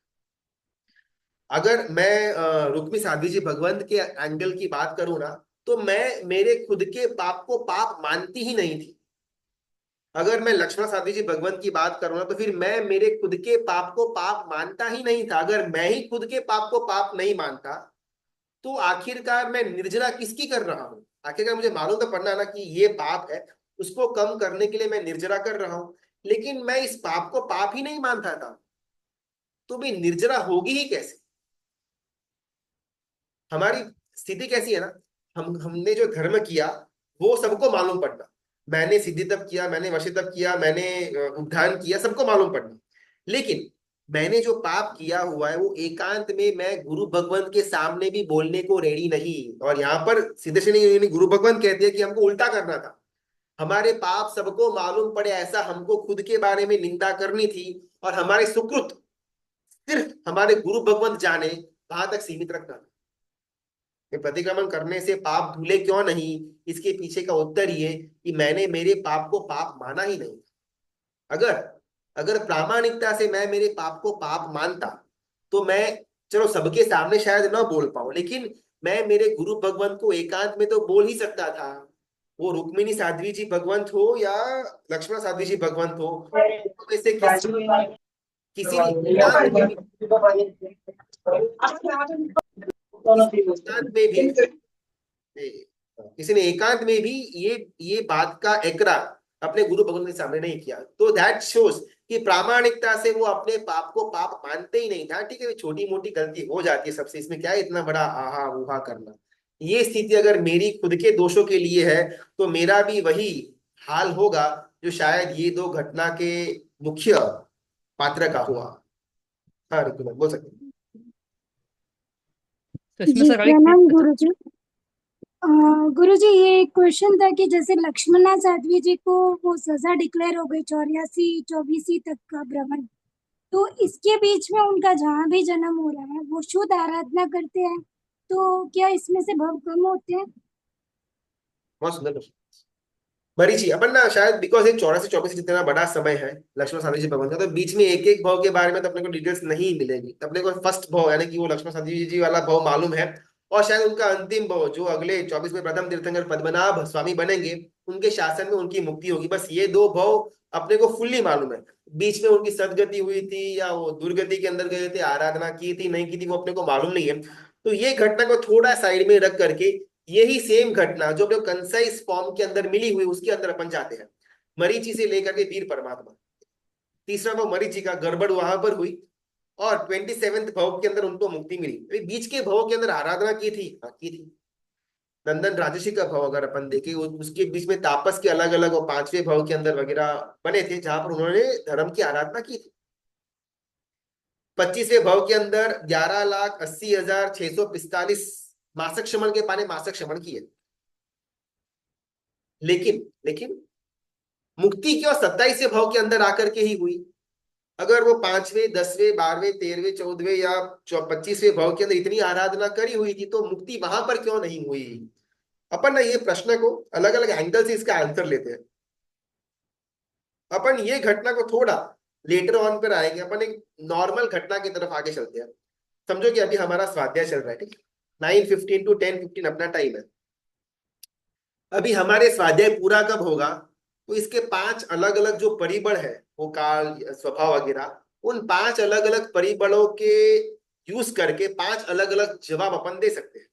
अगर मैं रुक्मी साध्वी जी भगवंत के एंगल की बात करूं ना, तो मैं मेरे खुद के पाप को पाप मानती ही नहीं थी। अगर मैं लक्ष्मण साध्वी जी भगवंत की बात करूं ना, तो फिर मैं मेरे खुद के पाप को पाप मानता ही नहीं था। अगर मैं ही खुद के पाप को पाप नहीं मानता, तो आखिरकार मैं निर्जरा किसकी कर रहा हूं? आखिरकार मुझे मालूम तो पड़ना ना कि ये पाप है, उसको कम करने के लिए मैं निर्जरा कर रहा हूं। लेकिन मैं इस पाप को पाप ही नहीं मानता था, तो भी निर्जरा होगी ही कैसे? हमारी स्थिति कैसी है ना, हमने जो धर्म किया वो सबको मालूम पड़ना। मैंने सिद्धि तब किया, मैंने वशी तब किया, मैंने उद्धान किया, सबको मालूम पड़ना। लेकिन मैंने जो पाप किया हुआ है वो एकांत में मैं गुरु भगवंत के सामने भी बोलने को रेडी नहीं। और यहाँ पर सीधे से नहीं, गुरु भगवंत कहते हैं कि हमको उल्टा करना था। हमारे पाप सबको मालूम पड़े ऐसा हमको खुद के बारे में निंदा करनी थी, और हमारे सुकृत सिर्फ हमारे गुरु भगवंत जाने वहां तक सीमित रखना था। ये प्रतिक्रमण करने से पाप धुले क्यों नहीं, इसके पीछे का उत्तर ये कि मैंने मेरे पाप को पाप माना ही नहीं। अगर अगर प्रामाणिकता से मैं मेरे पाप को पाप मानता, तो मैं, चलो सबके सामने शायद ना बोल पाऊं, लेकिन मैं मेरे गुरु भगवंत को एकांत में तो बोल ही सकता था। वो रुक्मिणी साध्वी जी भगवंत हो या लक्ष्मण साध्वी जी भगवंत हो, तो में से किसी ने एकांत में भी, किसी ने एकांत में भी किसी ने एकांत में भी ये बात का इकरार अपने गुरु भगवंत के सामने नहीं किया। तो दैट शोज कि प्रामाणिकता से वो अपने पाप को पाप मानते ही नहीं था। ठीक है, छोटी मोटी गलती हो जाती है सबसे, इसमें क्या है इतना बड़ा आहा उहा करना। ये स्थिति अगर मेरी खुद के दोषों के लिए है, तो मेरा भी वही हाल होगा जो शायद ये दो घटना के मुख्य पात्र का हुआ। हाँ ऋतु बोल सकते हैं। तो इसमें जी सर खाली प्रणाम अच्छा। गुरुजी। गुरुजी, ये एक क्वेश्चन था कि जैसे लक्ष्मणा साध्वी जी को वो सजा डिक्लेयर हो गई 84-24 तक का भ्रमण, तो इसके बीच में उनका जहाँ भी जन्म हो रहा है वो शुद्ध आराधना करते हैं, तो क्या इसमें से भव कम होते हैं? बहुत सुंदर प्रश्न। मरीचि अपन ना शायद बिकॉज ये 84-24 जितना बड़ा समय है लक्ष्मण साधी जी भगवान का, तो बीच में एक एक भाव के बारे में तो अपने को डिटेल्स नहीं मिलेगी। तो अपने को फर्स्ट भाव यानी कि वो लक्ष्मण साधी जी वाला भाव मालूम है, और शायद उनका अंतिम भाव जो अगले 24 में प्रथम तीर्थंकर पद्मनाभ स्वामी बनेंगे, उनके शासन में उनकी मुक्ति होगी। बस ये दो भाव अपने को फुल्ली मालूम है। बीच में उनकी सदगति हुई थी या वो दुर्गति के अंदर गए थे, आराधना की थी नहीं की थी, वो अपने को मालूम नहीं है। तो ये घटना को थोड़ा साइड में रख करके यही सेम घटना जो अपने कंसाइज फॉर्म के अंदर मिली हुई उसके अंदर अपन जाते हैं। मरीचि से लेकर के वीर परमात्मा, तीसरा भाव मरीचि का गड़बड़ वहां पर हुई, और 27वें भाव के अंदर उनको मुक्ति मिली। अभी बीच के भाव के अंदर आराधना की थी, हाँ की थी। नंदन राजर्षि का भाव अगर अपन देखें, उसके बीच में तापस के अलग अलग और 5वें भाव के अंदर वगैरह बने थे, जहां पर उन्होंने धर्म की आराधना की थी। 25वें भाव के अंदर 11,80,645 मासिक श्रमण के पाने मासिक श्रमण की है। लेकिन लेकिन मुक्ति क्यों 27वें भाव के अंदर आकर के ही हुई? अगर वो 5वें 10वें 12वें 13वें 14वें या 25वें भाव के अंदर इतनी आराधना करी हुई थी तो मुक्ति वहां पर क्यों नहीं हुई? अपन ना ये प्रश्न को अलग अलग एंगल से इसका आंसर लेते हैं। अपन ये घटना को थोड़ा लेटर ऑन पर आएंगे, अपन एक नॉर्मल घटना की तरफ आगे चलते हैं। समझो कि अभी हमारा स्वाध्याय चल रहा है, ठीक है, 9:15 टू 10:15 अपना टाइम है। अभी हमारे स्वाध्याय पूरा कब होगा? तो इसके 5 अलग अलग जो परिबल है, वो काल स्वभाव वगैरह, उन 5 अलग अलग परिबलों के यूज करके 5 अलग अलग जवाब अपन दे सकते हैं।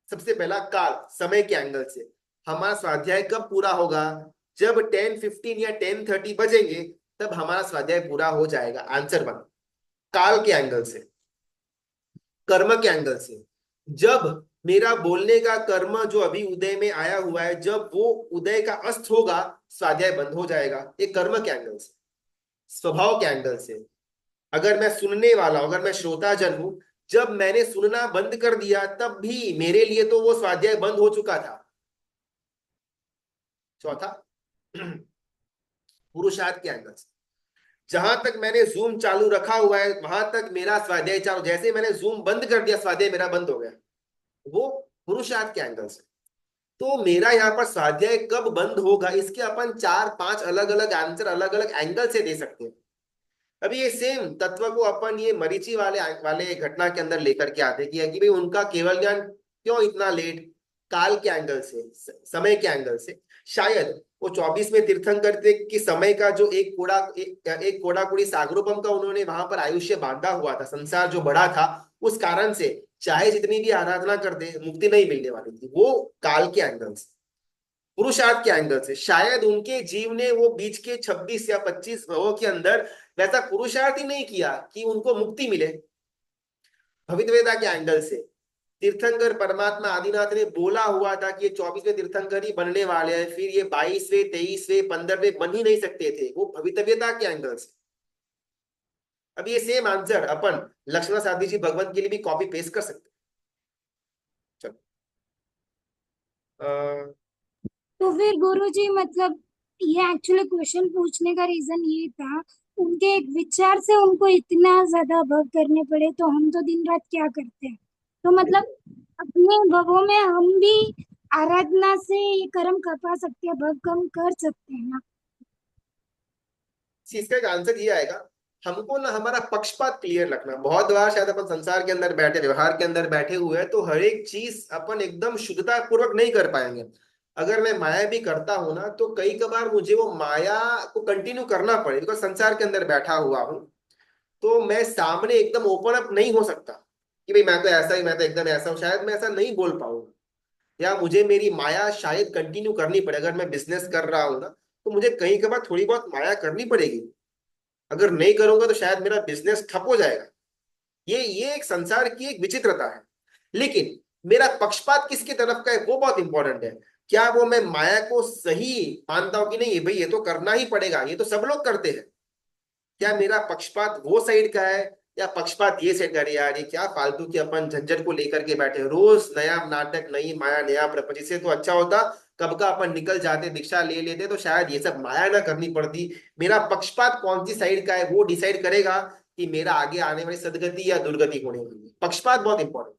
सबसे पहला काल, समय के एंगल से हमारा स्वाध्याय कब पूरा होगा? जब 10:15 या 10:30 बजेंगे तब हमारा स्वाध्याय पूरा हो जाएगा। आंसर 1, काल के एंगल से। कर्म के एंगल से, जब मेरा बोलने का कर्म जो अभी उदय में आया हुआ है, जब वो उदय का अस्त होगा स्वाध्याय बंद हो जाएगा। ये कर्म के एंगल से। स्वभाव के एंगल से, अगर मैं सुनने वाला हूं, अगर मैं श्रोता जन हूं, जब मैंने सुनना बंद कर दिया तब भी मेरे लिए तो वो स्वाध्याय बंद हो चुका था। चौथा, पुरुषार्थ के एंगल से, जहां तक मैंने जूम चालू रखा हुआ है वहां तक मेरा स्वाध्याय चालू, जैसे मैंने जूम बंद कर दिया स्वाध्याय मेरा बंद हो गया। वो पुरुषार्थ के एंगल से। तो मेरा यहाँ पर स्वाध्याय कब बंद होगा इसके अपन 4-5 अलग अलग आंसर अलग अलग एंगल से दे सकते हैं। अभी ये सेम तत्व को अपन ये मरीचि वाले वाले घटना के अंदर लेकर के आते कि भाई उनका केवल ज्ञान क्यों इतना लेट? काल के एंगल से, समय के एंगल से। शायद वो 24वें तीर्थंकर थे कि समय का जो एक कोड़ा कुड़ी सागरोपम का उन्होंने वहां पर आयुष्य बांधा हुआ था, संसार जो बड़ा था, उस कारण से चाहे जितनी भी आराधना करते मुक्ति नहीं मिलने वाली थी। वो काल के एंगल से। पुरुषार्थ के एंगल से, शायद उनके जीव ने वो बीच के 26 या 25 भवों के अंदर वैसा पुरुषार्थ ही नहीं किया कि उनको मुक्ति मिले। भवितवेदा के एंगल से, तीर्थंकर परमात्मा आदिनाथ ने बोला हुआ था कि ये 24वें तीर्थंकर ही बनने वाले हैं, फिर ये 22वें 23वें 15वें बन ही नहीं सकते थे, वो भवितव्यता के एंगल से। अब ये सेम आंसर अपन लक्ष्मण साधी जी भगवान के लिए भी कॉपी पेस्ट कर सकते हैं। चलो, तो फिर गुरुजी मतलब ये एक्चुअली क्वेश्चन पूछने का रीजन ये था, उनके एक विचार से उनको इतना ज्यादा भव करने पड़े तो हम तो दिन रात क्या करते हैं। तो मतलब अपने भवों में हम भी आराधना से ये कर्म कपा सकते हैं, भव कम कर सकते हैं ना। इसका एक आंसर ये आएगा, हमको ना हमारा पक्षपात क्लियर रखना। बहुत बार शायद अपन संसार के अंदर बैठे, व्यवहार के अंदर बैठे हुए हैं तो हर एक चीज अपन एकदम शुद्धता पूर्वक नहीं कर पाएंगे। अगर मैं माया भी करता हूं ना तो कई कबार मुझे वो माया को कंटिन्यू करना पड़े, बिकॉज संसार के अंदर बैठा हुआ हूं। तो मैं सामने एकदम ओपन अप नहीं हो सकता कि भाई मैं तो ऐसा ही, मैं तो एकदम ऐसा हूँ, शायद मैं ऐसा नहीं बोल पाऊंगा। या मुझे मेरी माया शायद कंटिन्यू करनी पड़े। अगर मैं बिजनेस कर रहा हूँ ना तो मुझे कहीं कबार थोड़ी बहुत माया करनी पड़ेगी। अगर नहीं करूंगा तो शायद मेरा बिजनेस ठप हो जाएगा। ये एक संसार की एक विचित्रता है। लेकिन मेरा पक्षपात किसकी तरफ का है वो बहुत इंपॉर्टेंट है। क्या वो मैं माया को सही मानता हूं कि नहीं भाई ये तो करना ही पड़ेगा, ये तो सब लोग करते हैं? क्या मेरा पक्षपात वो साइड का है या पक्षपात ये साइड का? अरे यार ये क्या फालतू की अपन झंझट को लेकर के बैठे, रोज नया नाटक, नई माया, नया प्रपंच। इससे तो अच्छा होता कब का अपन निकल जाते, दीक्षा ले लेते, तो शायद ये सब माया ना करनी पड़ती। मेरा पक्षपात कौन सी साइड का है वो डिसाइड करेगा कि मेरा आगे आने वाली सदगति या दुर्गति होने वाली है। पक्षपात बहुत इंपॉर्टेंट।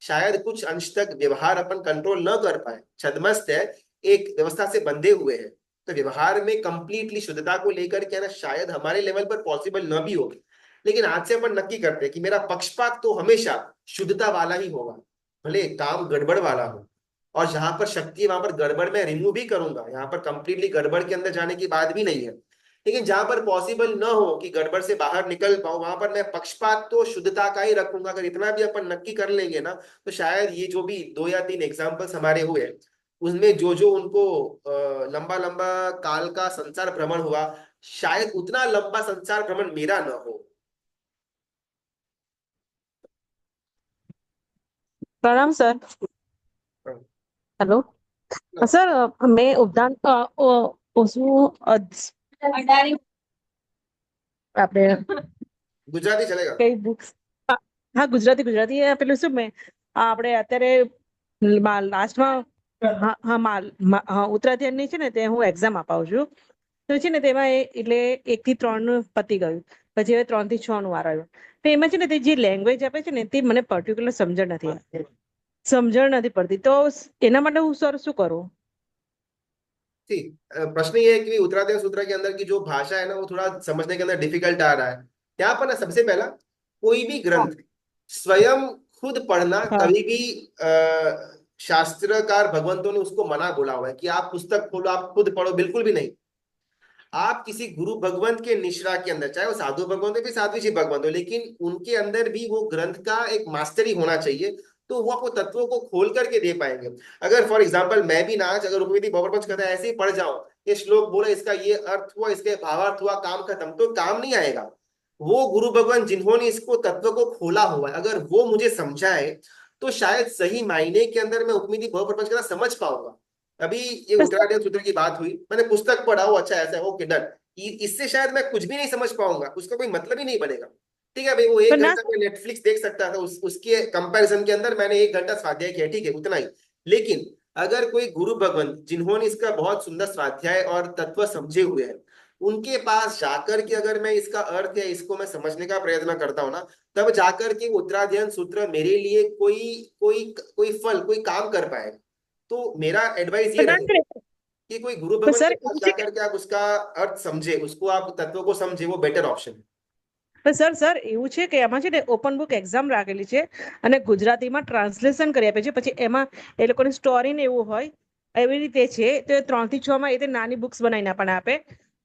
शायद कुछ अंश तक व्यवहार अपन कंट्रोल न कर पाए, छदमस्त है, एक व्यवस्था से बंधे हुए हैं, तो व्यवहार में कंप्लीटली शुद्धता को लेकर के ना शायद हमारे लेवल पर पॉसिबल न भी हो। लेकिन आज से अपन नक्की करते हैं कि मेरा पक्षपात तो हमेशा शुद्धता वाला ही होगा, भले काम गड़बड़ वाला हो। और जहां पर शक्ति है वहां पर गड़बड़ मैं रिमूव भी करूंगा, यहाँ पर कंप्लीटली गड़बड़ के अंदर जाने की बात भी नहीं है। लेकिन जहां पर पॉसिबल न हो कि गड़बड़ से बाहर निकल पाऊं वहां पर मैं पक्षपात तो शुद्धता का ही रखूंगा। अगर इतना भी अपन नक्की कर लेंगे ना तो शायद ये जो भी 2 या 3 एग्जाम्पल्स हमारे हुए उसमें जो जो उनको लंबा लंबा काल का संसार भ्रमण हुआ, शायद उतना लंबा संसार भ्रमण मेरा न हो। प्रणाम सर। हेलो सर, मैं उपदान उसमें આપણે गुजराती चलेगा। કઈ બુક્સ? હા, ગુજરાતી ગુજરાતી એ પેલું શું મેં આપણે અત્યારે લાસ્ટમાં હા હા હા ઉત્તરાયણની છે ને તે હું એક્ઝામ અપાવું છું. તો છે ને તેમાં એટલે 1 થી 3 નું પતી ગયું, પછી હવે 3 થી 6 નું વાર આવ્યો. તો એમાં છે ને તે જે લેંગ્વેજ આપે છે ને તે મને પર્ટિક્યુલર સમજણ નથી પડતી. તો એના માટે હું સર શું કરું? ठीक, प्रश्न ये है कि उत्तराध्ययन सूत्र के अंदर की जो भाषा है ना वो थोड़ा समझने के अंदर डिफिकल्ट आ रहा है। यहाँ पर ना सबसे पहला, कोई भी हाँ ग्रंथ स्वयं खुद पढ़ना हाँ कभी भी शास्त्रकार भगवंतों ने उसको मना बोला हुआ है कि आप पुस्तक खोलो आप खुद पढ़ो, बिल्कुल भी नहीं। आप किसी गुरु भगवंत के निश्रा के अंदर, चाहे वो साधु भगवंत हो फिर साध्वी जी भगवंत हो, लेकिन उनके अंदर भी वो ग्रंथ का एक मास्टरी होना चाहिए, तो वो आपको तत्वों को खोल करके दे पाएंगे। अगर फॉर एग्जाम्पल मैं भी ना आज अगर रुक्मिणी भवरपंच कहता है ऐसे ही पढ़ जाओ, ये श्लोक बोला इसका ये अर्थ हुआ इसके भावार्थ हुआ काम खत्म, तो काम नहीं आएगा। वो गुरु भगवान जिन्होंने इसको तत्व को खोला हुआ है अगर वो मुझे समझाए तो शायद सही मायने के अंदर मैं रुक्मिणी भवरपंच का समझ पाऊंगा। अभी ये तो सर उत्तरायण सूत्र की बात हुई, मैंने पुस्तक पढ़ा हो अच्छा ऐसा है ओके डन, इससे शायद मैं कुछ भी नहीं समझ पाऊंगा, उसका कोई मतलब ही नहीं बनेगा। ठीक है भाई, वो पर एक ना घंटा मैं नेटफ्लिक्स देख सकता था, उसके कंपैरिजन के अंदर मैंने 1 घंटा स्वाध्याय किया, ठीक है उतना ही। लेकिन अगर कोई गुरु भगवंत जिन्होंने इसका बहुत सुंदर स्वाध्याय और तत्व समझे हुए हैं उनके पास जाकर के अगर मैं इसका अर्थ या इसको मैं समझने का प्रयत्न करता हूं ना, तब जाकर के उत्तराध्ययन सूत्र मेरे लिए कोई कोई कोई फल कोई काम कर पाएगा। तो मेरा एडवाइस ये पर ना रहेगा कि कोई गुरु पर भगवंत के सर पास એવું છે जाकर के आप उसका अर्थ समझे, उसको आप तत्व को समझे, वो बेटर ऑप्शन है। પણ સર એવું છે કે એમાં છે ને ઓપન બુક એક્ઝામ રાખેલી છે અને ગુજરાતીમાં ટ્રાન્સલેશન કરી આપે છે, પછી એમાં એ લોકોની સ્ટોરી ને એવું હોય એવી રીતે છે. તો 3 થી 6 માં એ નાની બુક્સ બનાવીને પણ આપે,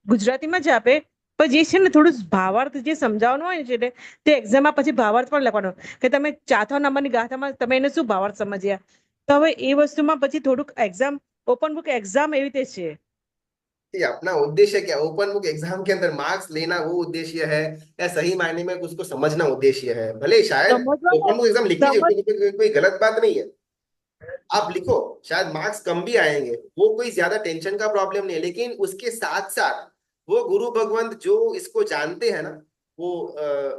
ગુજરાતીમાં જ આપે. પણ જે છે ને થોડું ભાવાર્થ જે સમજાવવાનું હોય છે ને તે એક્ઝામમાં પછી ભાવાર્થ પણ લખવાનો કે તમે 4થા નંબરની ગાથામાં તમે એને શું ભાવાર્થ સમજ્યા. તો હવે એ વસ્તુમાં પછી થોડુંક એક્ઝામ ઓપન બુક એક્ઝામ एवी રીતે છે. ये अपना उद्देश्य क्या, ओपन बुक एग्जाम के अंदर मार्क्स लेना वो उद्देश्य है या सही मायने में उसको समझना उद्देश्य है? भले शायद समझવાનો ओपन बुक एग्जाम लिख लीजिए, समझ उसमें कोई गलत बात नहीं है, आप लिखो, शायद मार्क्स कम भी आएंगे, वो कोई ज्यादा टेंशन का प्रॉब्लम नहीं है। लेकिन उसके साथ साथ वो गुरु भगवंत जो इसको जानते हैं ना, वो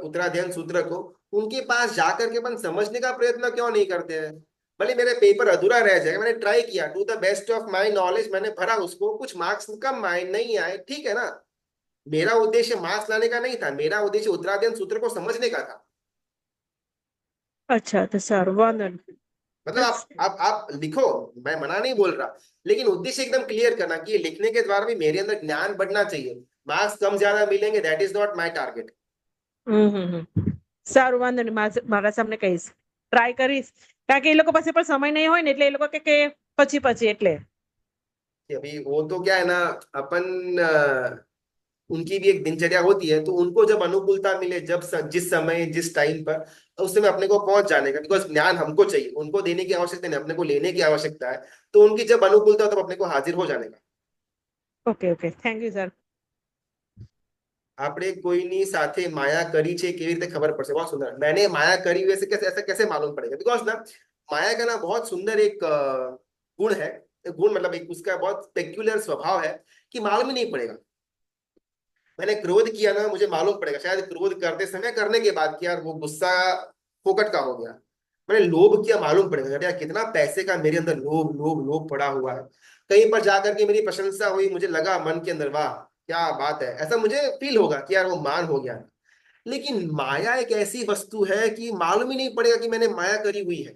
उत्तराध्ययन सूत्र को, उनके पास जाकर के अपन समझने का प्रयत्न क्यों नहीं करते हैं? भले मेरे पेपर अधूरा रह जाएगा, मैंने ट्राई किया to the best of my knowledge, मैंने भरा उसको, कुछ मार्क्स कम आए नहीं आए ठीक है ना, मेरा उद्देश्य मार्क्स लाने का नहीं था, मेरा उद्देश्य उत्तराध्ययन सूत्र को समझने का था। अच्छा तो सर वांधो नहीं। मतलब आप लिखो, मैं मना नहीं बोल रहा, लेकिन उद्देश्य एकदम क्लियर करना कि लिखने के द्वारा भी मेरे अंदर ज्ञान बढ़ना चाहिए, मार्क्स कम ज्यादा मिलेंगे that is not my target. સારું વાંધો નહીં, મારા સામને કહીશ, ટ્રાય કરીશ. કારણ કે એ લોકો પાસે પણ સમય નહીં હોય ને એટલે એ લોકો કે પછી પછી એટલે अभी वो तो क्या है ना, अपन उनकी भी एक दिनचर्या होती है, तो उनको जब अनुकूलता मिले, जब जिस समय जिस टाइम पर, उस समय अपने को पहुंच जाने का, बिकॉज ज्ञान हमको चाहिए, उनको देने की आवश्यकता नहीं, अपने को लेने की आवश्यकता है। तो उनकी जब अनुकूलता हो तब अपने को हाजिर हो जाने का। Okay okay thank you sir. આપણે કોઈની સાથે માયા કરી છે કેવી રીતે ખબર પડશે? बहुत सुंदर, मैंने माया करी वैसे कैसे ऐसा कैसे मालूम पड़ेगा? बिकॉज ना माया का ना बहुत सुंदर एक गुण है, गुण मतलब एक उसका बहुत पेक्यूलर स्वभाव है कि मालूम ही नहीं पड़ेगा। मैंने क्रोध किया ना, मुझे मालूम पड़ेगा शायद क्रोध करते समय करने के बाद कि यार वो गुस्सा फोकट का हो गया। मैंने लोभ किया, मालूम पड़ेगा यार कितना पैसे का मेरे अंदर लोभ लोभ लोभ पड़ा हुआ है। कहीं पर जाकर के मेरी प्रशंसा हुई, मुझे लगा मन के अंदर वाह क्या बात है, ऐसा मुझे फील होगा कि यार वो मान हो गया। लेकिन माया एक ऐसी वस्तु है कि मालूम ही नहीं पड़ेगा कि मैंने माया करी हुई है।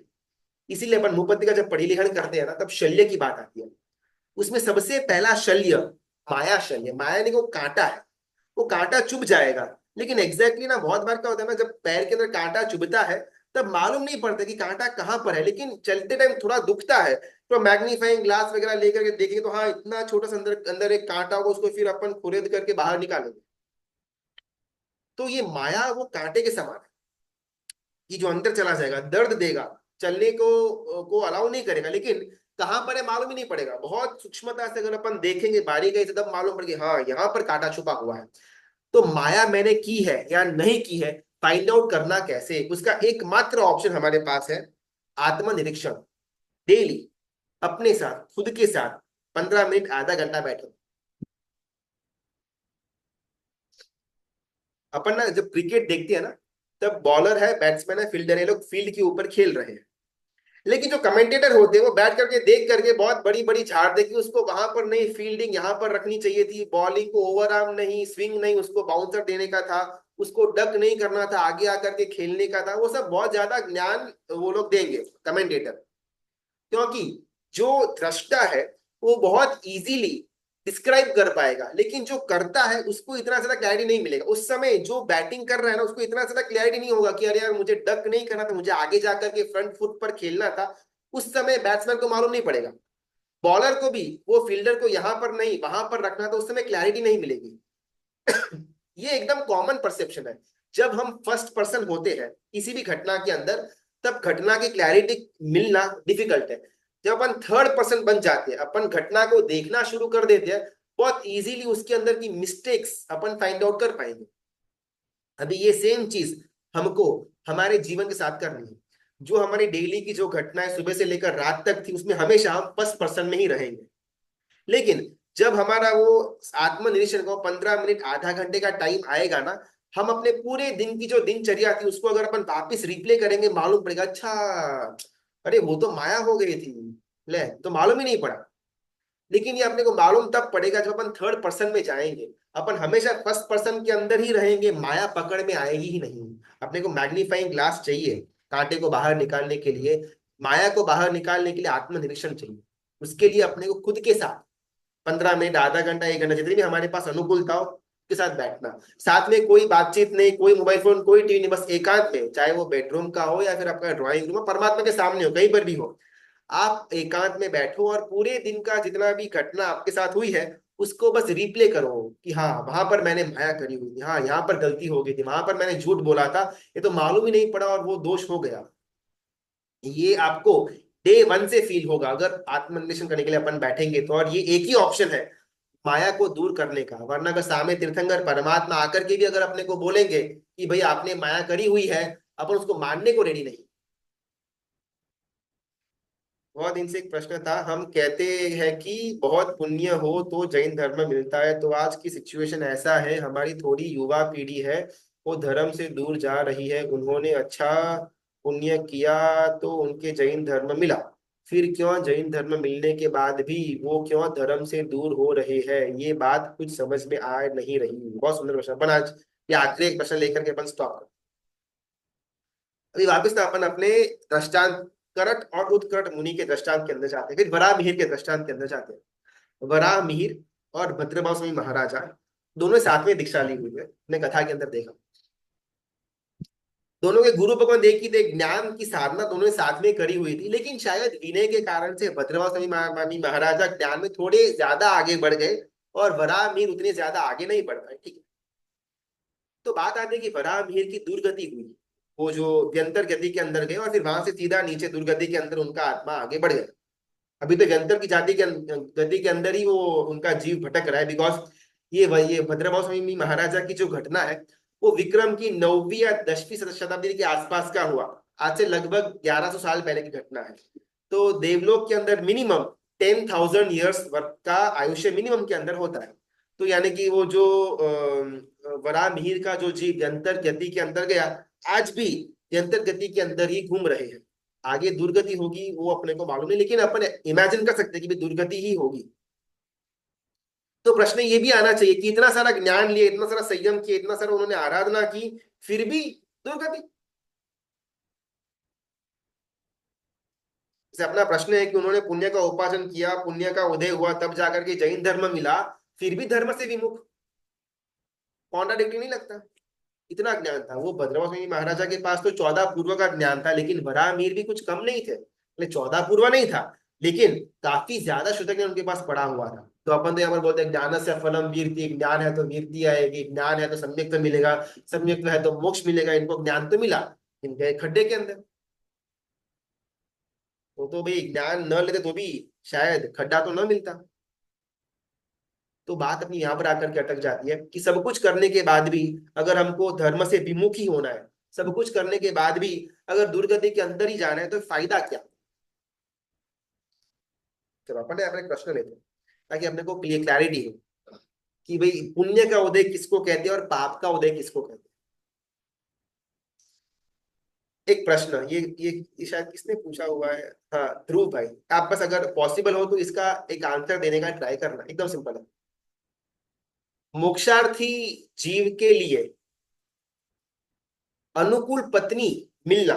इसीलिए अपन मुपत्ति का जब परिलेखन करते हैं ना तब शल्य की बात आती है। उसमें सबसे पहला शल्य माया शल्य, माया ने वो कांटा है, वो कांटा चुभ जाएगा। लेकिन एग्जैक्टली ना बहुत बार क्या होता है ना, जब पैर के अंदर कांटा चुभता है तब मालूम नहीं पड़ता कि कांटा कहाँ पर है, लेकिन चलते टाइम थोड़ा दुखता है, तो मैग्नीफाइंग ग्लास वगैरह लेकर के देखेंगे तो हाँ इतना छोटा सा अंदर अंदर एक कांटा होगा, उसको फिर अपन खुरेद करके बाहर निकालेंगे। तो ये माया वो कांटे के समान है कि जो अंदर चला जाएगा, दर्द देगा, चलने को अलाउ नहीं करेगा, लेकिन कहां पर है मालूम ही नहीं पड़ेगा। बहुत सूक्ष्मता से अगर अपन देखेंगे बारीकी से तब मालूम पड़ेगा हाँ यहाँ पर कांटा छुपा हुआ है। तो माया मैंने की है या नहीं की है, फाइंड आउट करना कैसे? उसका एकमात्र ऑप्शन हमारे पास है आत्मनिरीक्षण। डेली अपने साथ खुद के साथ 15 मिनट आधा घंटा बैठो, अपन ना जब क्रिकेट देखते हैं ना, तब बॉलर है, बैट्समैन है, फील्डर है, ये लोग फील्ड के ऊपर खेल रहे हैं। लेकिन जो कमेंटेटर होते हैं वो बैठ करके देख करके बहुत बड़ी बड़ी झाड़ दे कि उसको वहां पर नहीं, फील्डिंग यहाँ पर रखनी चाहिए थी, बॉलिंग को ओवर आर्म नहीं, स्विंग नहीं, उसको बाउंसर देने का था, उसको डक नहीं करना था, आगे आकर के खेलने का था। वो सब बहुत ज्यादा ज्ञान वो लोग देंगे कमेंटेटर, क्योंकि जो दृष्टा है वो बहुत इजीली डिस्क्राइब कर पाएगा, लेकिन जो करता है उसको इतना ज्यादा क्लैरिटी नहीं मिलेगा। उस समय जो बैटिंग कर रहा है ना, उसको इतना ज्यादा क्लैरिटी नहीं होगा कि अरे यार मुझे डक नहीं करना था, मुझे आगे जाकर के फ्रंट फुट पर खेलना था। उस समय बैट्समैन को मालूम नहीं पड़ेगा, बॉलर को भी वो फील्डर को यहां पर नहीं वहां पर रखना था, उस समय क्लैरिटी नहीं मिलेगी। ये एकदम कॉमन परसेप्शन है। जब हम फर्स्ट पर्सन होते हैं किसी भी घटना के अंदर, तब घटना की क्लैरिटी मिलना डिफिकल्ट है। जब अपन थर्ड पर्सन बन जाते हैं, अपन घटना को देखना शुरू कर देते हैं, बहुत इजीली उसके अंदर की मिस्टेक्स अपन फाइंड आउट कर पाएंगे। अभी ये सेम चीज हमको हमारे जीवन के साथ करनी है। जो हमारी डेली की जो घटनाएं सुबह से लेकर रात तक थी, उसमें हमेशा हम फर्स्ट पर्सन में ही रहेंगे। लेकिन जब हमारा वो आत्मनिरीक्षण को 15 मिनट आधा घंटे का टाइम आएगा ना, हम अपने पूरे दिन की जो दिनचर्या थी उसको अगर अपन वापिस रिप्ले करेंगे, मालूम पड़ेगा अच्छा अरे वो तो माया हो गई थी, ले तो मालूम ही नहीं पड़ा। लेकिन ये अपने को मालूम तब पड़ेगा जब अपन थर्ड पर्सन में जाएंगे। अपन हमेशा फर्स्ट पर्सन के अंदर ही रहेंगे, माया पकड़ में आएगी ही नहीं। अपने को मैग्नीफाइंग ग्लास चाहिए कांटे को बाहर निकालने के लिए, माया को बाहर निकालने के लिए आत्मनिरीक्षण चाहिए। उसके लिए अपने को खुद के साथ 15 मिनट आधा घंटा 1 घंटा जितनी भी हमारे पास अनुकूलता हो के साथ बैठना, साथ में कोई बातचीत नहीं, कोई मोबाइल फोन, कोई टीवी नहीं, बस एकांत में, चाहे वो बेडरूम का हो या फिर आपका ड्राइंग रूम हो, परमात्मा के सामने हो, कहीं पर भी हो, आप एकांत में बैठो और पूरे दिन का जितना भी घटना आपके साथ हुई है उसको बस रिप्ले करो कि हाँ वहां पर मैंने माया करी हुई थी, हाँ यहाँ पर गलती हो गई थी, वहां पर मैंने झूठ बोला था, ये तो मालूम ही नहीं पड़ा और वो दोष हो गया। ये आपको डे वन से फील होगा अगर आत्मनिरीक्षण करने के लिए अपन बैठेंगे तो। और ये एक ही ऑप्शन है माया को दूर करने का। वरना अगर सामने तीर्थंकर परमात्मा आकर के भी अगर अपने को बोलेंगे कि भाई आपने माया करी हुई है, अपन उसको मानने को रेडी नहीं। बहुत दिन से एक प्रश्न था, हम कहते हैं कि बहुत पुण्य हो तो जैन धर्म मिलता है, तो आज की सिचुएशन ऐसा है, हमारी थोड़ी युवा पीढ़ी है वो धर्म से दूर जा रही है, उन्होंने अच्छा पुण्य किया तो उनके जैन धर्म मिला, फिर क्यों जैन धर्म मिलने के बाद भी वो क्यों धर्म से दूर हो रहे हैं, ये बात कुछ समझ में आ नहीं रही। बहुत सुंदर प्रश्न। अपन आज ये आखिरी एक प्रश्न लेकर के अपन स्टॉप। अभी वापस ना अपन अपने दृष्टांत करट और उत्कट मुनि के दृष्टांत के अंदर जाते हैं, फिर वराह मिहिर के दृष्टांत के अंदर जाते हैं। वराह मिहिर और भद्रभाव स्वामी महाराजा दोनों साथ में दीक्षा ली हुई है, हमने कथा के अंदर देखा। दोनों के गुरु भगवान एक ही थे, ज्ञान की साधना दोनों ने साथ में करी हुई थी, लेकिन शायद विनय के कारण से भद्रभाव स्वामी महाराजा ज्ञान में थोड़े ज्यादा आगे बढ़ गए और वराह मिहिर उतने ज्यादा आगे नहीं बढ़ पाए। ठीक है, तो बात आती है कि वराह मिहिर की दुर्गति हुई, वो जो व्यंतर गति के अंदर गए और फिर वहां से सीधा नीचे दुर्गति के अंदर उनका आत्मा आगे बढ़ गया। अभी तो व्यंतर की जाति के गति के अंदर ही वो उनका जीव भटक रहा है, बिकॉज ये भद्रभाव स्वामी महाराजा की जो घटना है वो विक्रम की 9वीं या 10वीं शताब्दी के आसपास का हुआ, आज से लगभग 1100 साल पहले की घटना है। तो देवलोक के अंदर मिनिमम 10,000 ईयर्स वर्क का आयुष्य मिनिमम के अंदर होता है। तो यानी कि वो जो वराह मिहिर का जो जीव यंत्र गति के अंदर गया, आज भी यंत्र गति के अंदर ही घूम रहे हैं। आगे दुर्गति होगी वो अपने को मालूम नहीं, लेकिन अपन इमेजिन कर सकते हैं कि दुर्गति ही होगी। तो प्रश्न ये भी आना चाहिए कि इतना सारा ज्ञान लिए, इतना सारा संयम किया, इतना सारा उन्होंने आराधना की, फिर भी दुर्गति। जैसे अपना प्रश्न है कि उन्होंने पुण्य का उपार्जन किया, पुण्य का उदय हुआ, तब जाकर के जैन धर्म मिला, फिर भी धर्म से विमुख, कॉन्ट्राडिक्टरी नहीं लगता? इतना ज्ञान था वो भद्रवाह स्वामी महाराजा के पास, तो 14 पूर्व का ज्ञान था, लेकिन वराहमिहिर भी कुछ कम नहीं थे। 14 पूर्व नहीं था, लेकिन काफी ज्यादा शुद्ध ज्ञान उनके पास पड़ा हुआ था। तो अपन तो यहाँ पर बोलते हैं ज्ञान से फलम वीरति, ज्ञान है तो वीरति आएगी, ज्ञान है तो सम्यक तो मिलेगा, सम्यक है तो मोक्ष मिलेगा। इनको ज्ञान तो मिला, इन गए खड्डे के अंदर। तो भाई ज्ञान न लेते तो भी शायद खड्डा तो न मिलता। तो बात अपनी यहाँ पर आकर के अटक जाती है कि सब कुछ करने के बाद भी अगर हमको धर्म से विमुख ही होना है, सब कुछ करने के बाद भी अगर दुर्गति के अंदर ही जाना है, तो फायदा क्या? चलो अपन यहाँ पर एक प्रश्न लेते हैं ताकि अपने को क्लियरिटी हो कि भाई पुण्य का उदय किसको कहते हैं और पाप का उदय किसको कहते हैं। एक प्रश्न, ये शायद किसने पूछा हुआ है, हाँ ध्रुव भाई, आप बस अगर पॉसिबल हो तो इसका एक आंसर देने का ट्राई करना, एकदम सिंपल है। मोक्षार्थी जीव के लिए अनुकूल पत्नी मिलना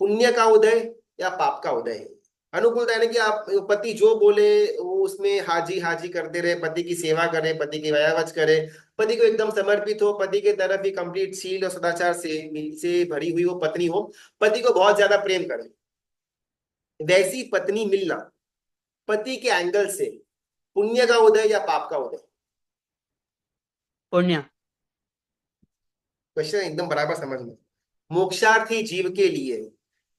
पुण्य का उदय या पाप का उदय है? अनुकूलता यानी कि आप पति जो बोले वो उसमें हाजी हाजी करते रहे, पति की सेवा करे, पति की व्यायावच करे, पति को एकदम समर्पित हो, पति के तरफ ही कंप्लीट शील और सदाचार से भरी हुई वो पत्नी हो, पति को बहुत ज्यादा प्रेम करे, वैसी पत्नी मिलना पति के एंगल से पुण्य का उदय या पाप का उदय? पुण्य। क्वेश्चन एकदम बराबर समझना। मोक्षार्थी जीव के लिए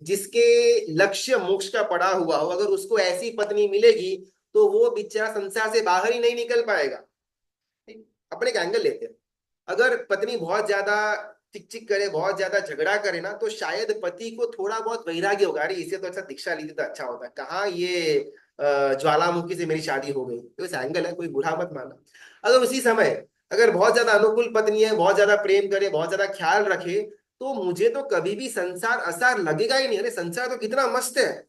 जिसके लक्ष्य मोक्ष का पड़ा हुआ हो, अगर उसको ऐसी पत्नी मिलेगी तो वो बेचारा संसार से बाहर ही नहीं निकल पाएगा। अपने एक एंगल लेते हैं, अगर पत्नी बहुत ज्यादा चिक चिक करे, बहुत ज्यादा झगड़ा करे ना, तो शायद पति को थोड़ा बहुत वैराग्य होगा, अरे इससे तो अच्छा दीक्षा ली तो अच्छा होता, कहाँ ये ज्वालामुखी से मेरी शादी हो गई, तो इस एंगल है, कोई बुरा मत माना। अगर उसी समय अगर बहुत ज्यादा अनुकूल पत्नी है, बहुत ज्यादा प्रेम करे, बहुत ज्यादा ख्याल रखे, तो मुझे तो कभी भी संसार असार लगेगा ही नहीं, अरे संसार तो कितना मस्त है,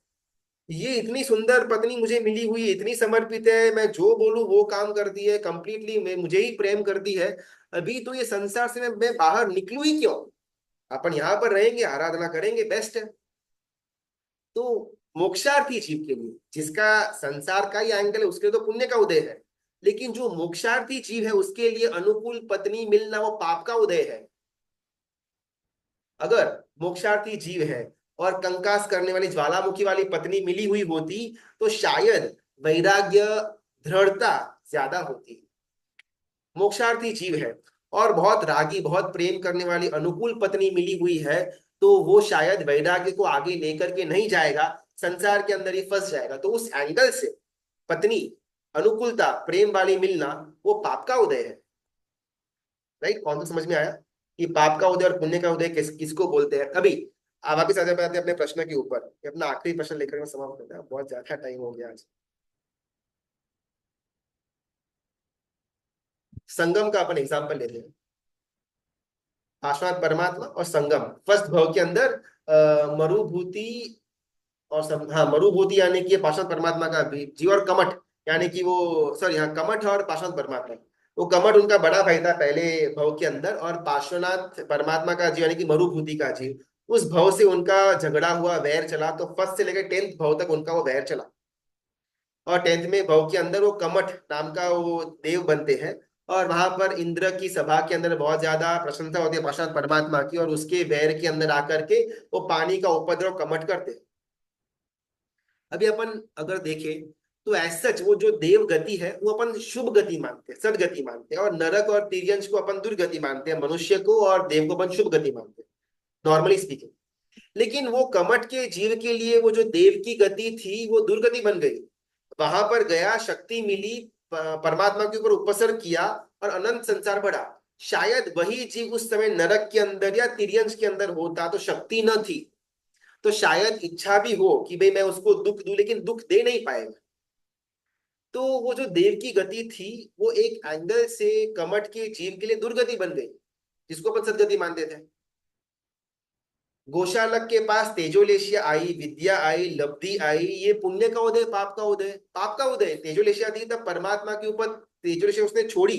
ये इतनी सुंदर पत्नी मुझे मिली हुई है, इतनी समर्पित है, मैं जो बोलूं वो काम करती है कंप्लीटली, मैं मुझे ही प्रेम करती है, अभी तो ये संसार से मैं बाहर निकलूं ही क्यों, अपन यहाँ पर रहेंगे, आराधना करेंगे, बेस्ट है। तो मोक्षार्थी जीव के लिए जिसका संसार का ही एंगल है उसके लिए तो पुण्य का उदय है, लेकिन जो मोक्षार्थी जीव है उसके लिए अनुकूल पत्नी मिलना वो पाप का उदय है। अगर मोक्षार्थी जीव है और कंकास करने वाली ज्वालामुखी वाली पत्नी मिली हुई होती तो शायद वैराग्य दृढ़ता ज्यादा होती। मोक्षार्थी जीव है और बहुत रागी, बहुत प्रेम करने वाली अनुकूल पत्नी मिली हुई है, तो वो शायद वैराग्य को आगे लेकर के नहीं जाएगा, संसार के अंदर ही फंस जाएगा। तो उस एंगल से पत्नी अनुकूलता प्रेम वाली मिलना वो पाप का उदय है। राइट, कौन सा समझ में आया कि पाप का उदय और पुण्य का उदय किसको बोलते हैं? अभी आप वापिस आ जाते हैं अपने प्रश्न के ऊपर, अपना आखिरी प्रश्न लेकर मैं समाप्त करता हूं, बहुत ज्यादा टाइम हो गया आज। संगम का अपन एग्जाम्पल लेते हैं, पार्श्वनाथ परमात्मा और संगम, फर्स्ट भाव के अंदर मरुभूति और हाँ मरुभूति यानी कि पार्श्वनाथ परमात्मा का जीव, और कमठ यानी कि वो सॉरी हाँ कमठ और पार्श्वनाथ परमात्मा, वो कमठ उनका बड़ा भाई था पहले भव के अंदर, और पार्श्वनाथ परमात्मा का जीव यानी कि मरुभूति का जीव, उस भव से उनका झगड़ा हुआ, वैर चला, तो फर्स्ट से लेकर 10th भव तक उनका वो वैर चला, और 10th में भव के अंदर वो कमठ नाम का वो देव बनते हैं, और वहां पर इंद्र की सभा के अंदर बहुत ज्यादा प्रशंसा होती है पार्श्वनाथ परमात्मा की, और उसके वैर के अंदर आकर के वो पानी का उपद्रव कमठ करते हैं। अभी अपन अगर देखें तो एज सच वो जो देव गति है वो अपन शुभ गति मानते हैं, सदगति मानते हैं, और नरक और तिर्यंश को अपन दुर्गति मानते हैं, मनुष्य को और देव को अपन शुभ गति मानते हैं, नॉर्मली स्पीकिंग। लेकिन वो कमठ के जीव के लिए वो जो देव की गति थी वो दुर्गति बन गई, वहां पर गया, शक्ति मिली, परमात्मा के ऊपर उपसर्ग किया और अनंत संसार बढ़ा। शायद वही जीव उस समय नरक के अंदर या तिर्यंश के अंदर होता तो शक्ति न थी, तो शायद इच्छा भी हो कि भाई मैं उसको दुख दूं, लेकिन दुख दे नहीं पाएगा, तो वो जो देव की गति थी वो एक एंगल से कमठ के जीव के लिए दुर्गति बन गई, जिसको अपन सदगति मानते थे। गोशालक के पास तेजोलेशिया आई, विद्या आई, लब्धि आई, ये पुण्य का उदय, पाप का उदय? पाप का उदय। तेजोलेशिया दी तब परमात्मा के ऊपर तेजोलेशिया उसने छोड़ी,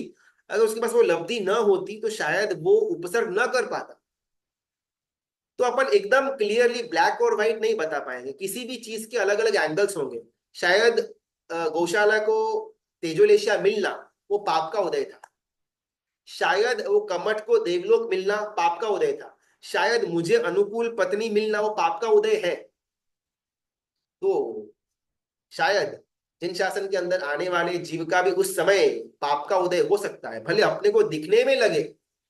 अगर उसके पास वो लब्धि न होती तो शायद वो उपसर्ग न कर पाता। तो अपन एकदम क्लियरली ब्लैक और व्हाइट नहीं बता पाएंगे, किसी भी चीज के अलग अलग एंगल्स होंगे। शायद गौशाला को तेजोलेशिया मिलना वो पाप का उदय था, शायद वो कमठ को देवलोक मिलना पाप का उदय था, शायद मुझे अनुकूल पत्नी मिलना वो पाप का उदय है। तो शायद जिन शासन के अंदर आने वाले जीव का भी उस समय पाप का उदय हो सकता है, भले अपने को दिखने में लगे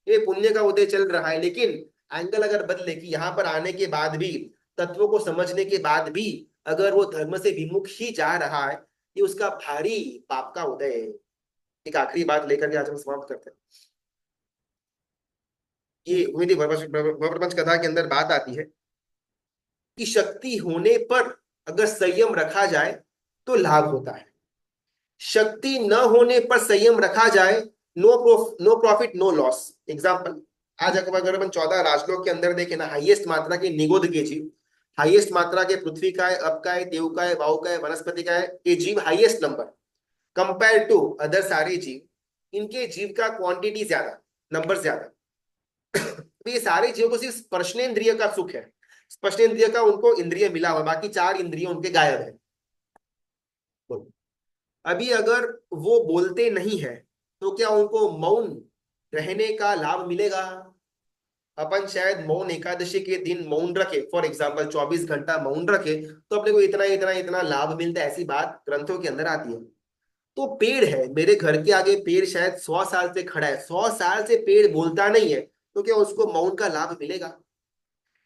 ये पुण्य का उदय चल रहा है, लेकिन एंगल अगर बदले कि यहाँ पर आने के बाद भी, तत्वों को समझने के बाद भी अगर वो धर्म से विमुख ही जा रहा है, ये उसका भारी पाप का उदय है। एक आखिरी बात लेकर के आज हम समाप्त करते हैं। ये उम्मीद प्रपंच कथा के अंदर बात आती है कि शक्ति होने पर अगर संयम रखा जाए तो लाभ होता है, शक्ति न होने पर संयम रखा जाए no profit no loss. Example, आज अगर अपन 14 राजलोक के अंदर देखे ना, हाईएस्ट मात्रा के निगोद के जीव, हाईएस्ट मात्रा के पृथ्वी का है, अप का है, देव का है, वायु का है, वनस्पति का है, ये जीव highest number compare to other सारे जीव। इनके जीव का क्वांटिटी ज्यादा, नंबर ज्यादा। तो ये सारे जीवों को सिर्फ स्पर्शनेन्द्रिय का सुख है, स्पर्शनेन्द्रिय का उनको इंद्रिय मिला हुआ, बाकी 4 इंद्रिय उनके गायब है। अभी अगर वो बोलते नहीं है तो क्या उनको मौन रहने का लाभ मिलेगा? अपन शायद मौन एकादशी के दिन मौन रखे, फॉर एग्जाम्पल 24 घंटा मौन रखे, तो अपने को इतना इतना इतना लाभ मिलता है, ऐसी बात ग्रंथों के अंदर आती है। तो पेड़ है मेरे घर के आगे, पेड़ शायद 100 साल से खड़ा है, 100 साल से पेड़ बोलता नहीं है, तो क्या उसको मौन का लाभ मिलेगा?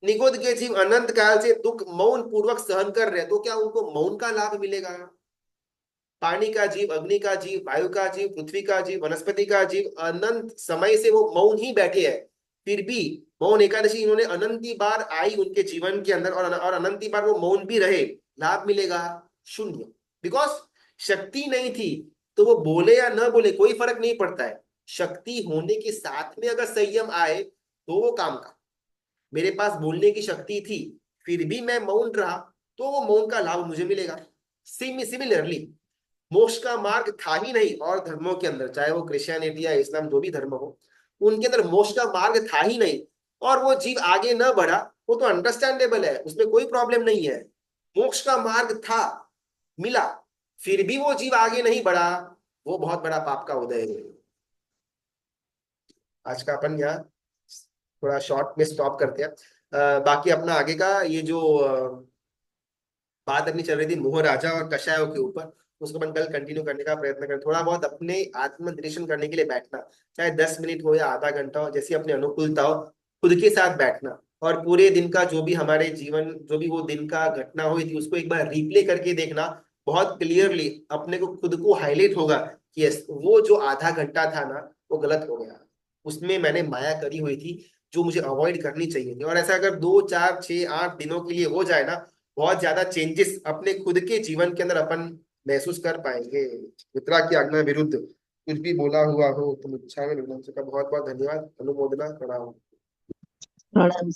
निगोद के जीव अनंत काल से दुख मौन पूर्वक सहन कर रहे हैं, तो क्या उनको मौन का लाभ मिलेगा? पानी का जीव, अग्नि का जीव, वायु का जीव, पृथ्वी का जीव, वनस्पति का जीव अनंत समय से वो मौन ही बैठे हैं, फिर भी मौन एकादशी इन्होंने अनंती बार आई उनके जीवन के अंदर, और अनंती बार वो मौन भी रहे, लाभ मिलेगा? शून्य। बिकॉज शक्ति नहीं थी, तो वो बोले या न बोले कोई फर्क नहीं पड़ता है। शक्ति होने के साथ में अगर संयम आए तो वो काम का। मेरे पास बोलने की शक्ति थी, फिर भी मैं मौन रहा, तो वो मौन का लाभ मुझे मिलेगा। सिमिलरली मोक्ष का मार्ग था ही नहीं, और धर्मों के अंदर चाहे वो क्रिश्चियनिटी या इस्लाम जो भी धर्म हो, उनके अंदर मोक्ष का मार्ग था ही नहीं, और वो जीव आगे न बढ़ा, वो तो अंडरस्टैंडेबल है, उसमें कोई प्रॉब्लम नहीं है। मोक्ष का मार्ग था, मिला, फिर भी वो जीव आगे नहीं बढ़ा, वो बहुत बड़ा पाप का उदय है। आज का अपन यहाँ थोड़ा शॉर्ट में स्टॉप करते हैं। बाकी अपना आगे का ये जो बात अपनी चल रही थी मोह राजा और कषायों के ऊपर, उसको अपन कल कंटिन्यू करने का प्रयत्न करें। थोड़ा बहुत अपने आत्मनिरीक्षण करने के लिए बैठना, चाहे 10 मिनट हो या आधा घंटा हो, जैसी अपनी अनुकूलता हो, खुद के साथ बैठना, और पूरे दिन का जो भी हमारे जीवन, जो भी वो दिन का घटना हुई थी, उसको एक बार रिप्ले करके देखना। बहुत क्लियरली अपने को खुद को हाईलाइट होगा कि यस, वो जो आधा घंटा था ना, वो गलत हो गया, उसमें मैंने माया करी हुई थी जो मुझे अवॉइड करनी चाहिए थी। और ऐसा अगर 2 4 6 8 दिनों के लिए हो जाए ना, बहुत ज्यादा चेंजेस अपने खुद के जीवन के अंदर अपन महसूस कर पाएंगे। मित्रा की आज्ञा विरुद्ध कुछ भी बोला हुआ हो तो मुझे बहुत बहुत धन्यवाद, अनुमोदना, प्रणाम। प्रणाम सर।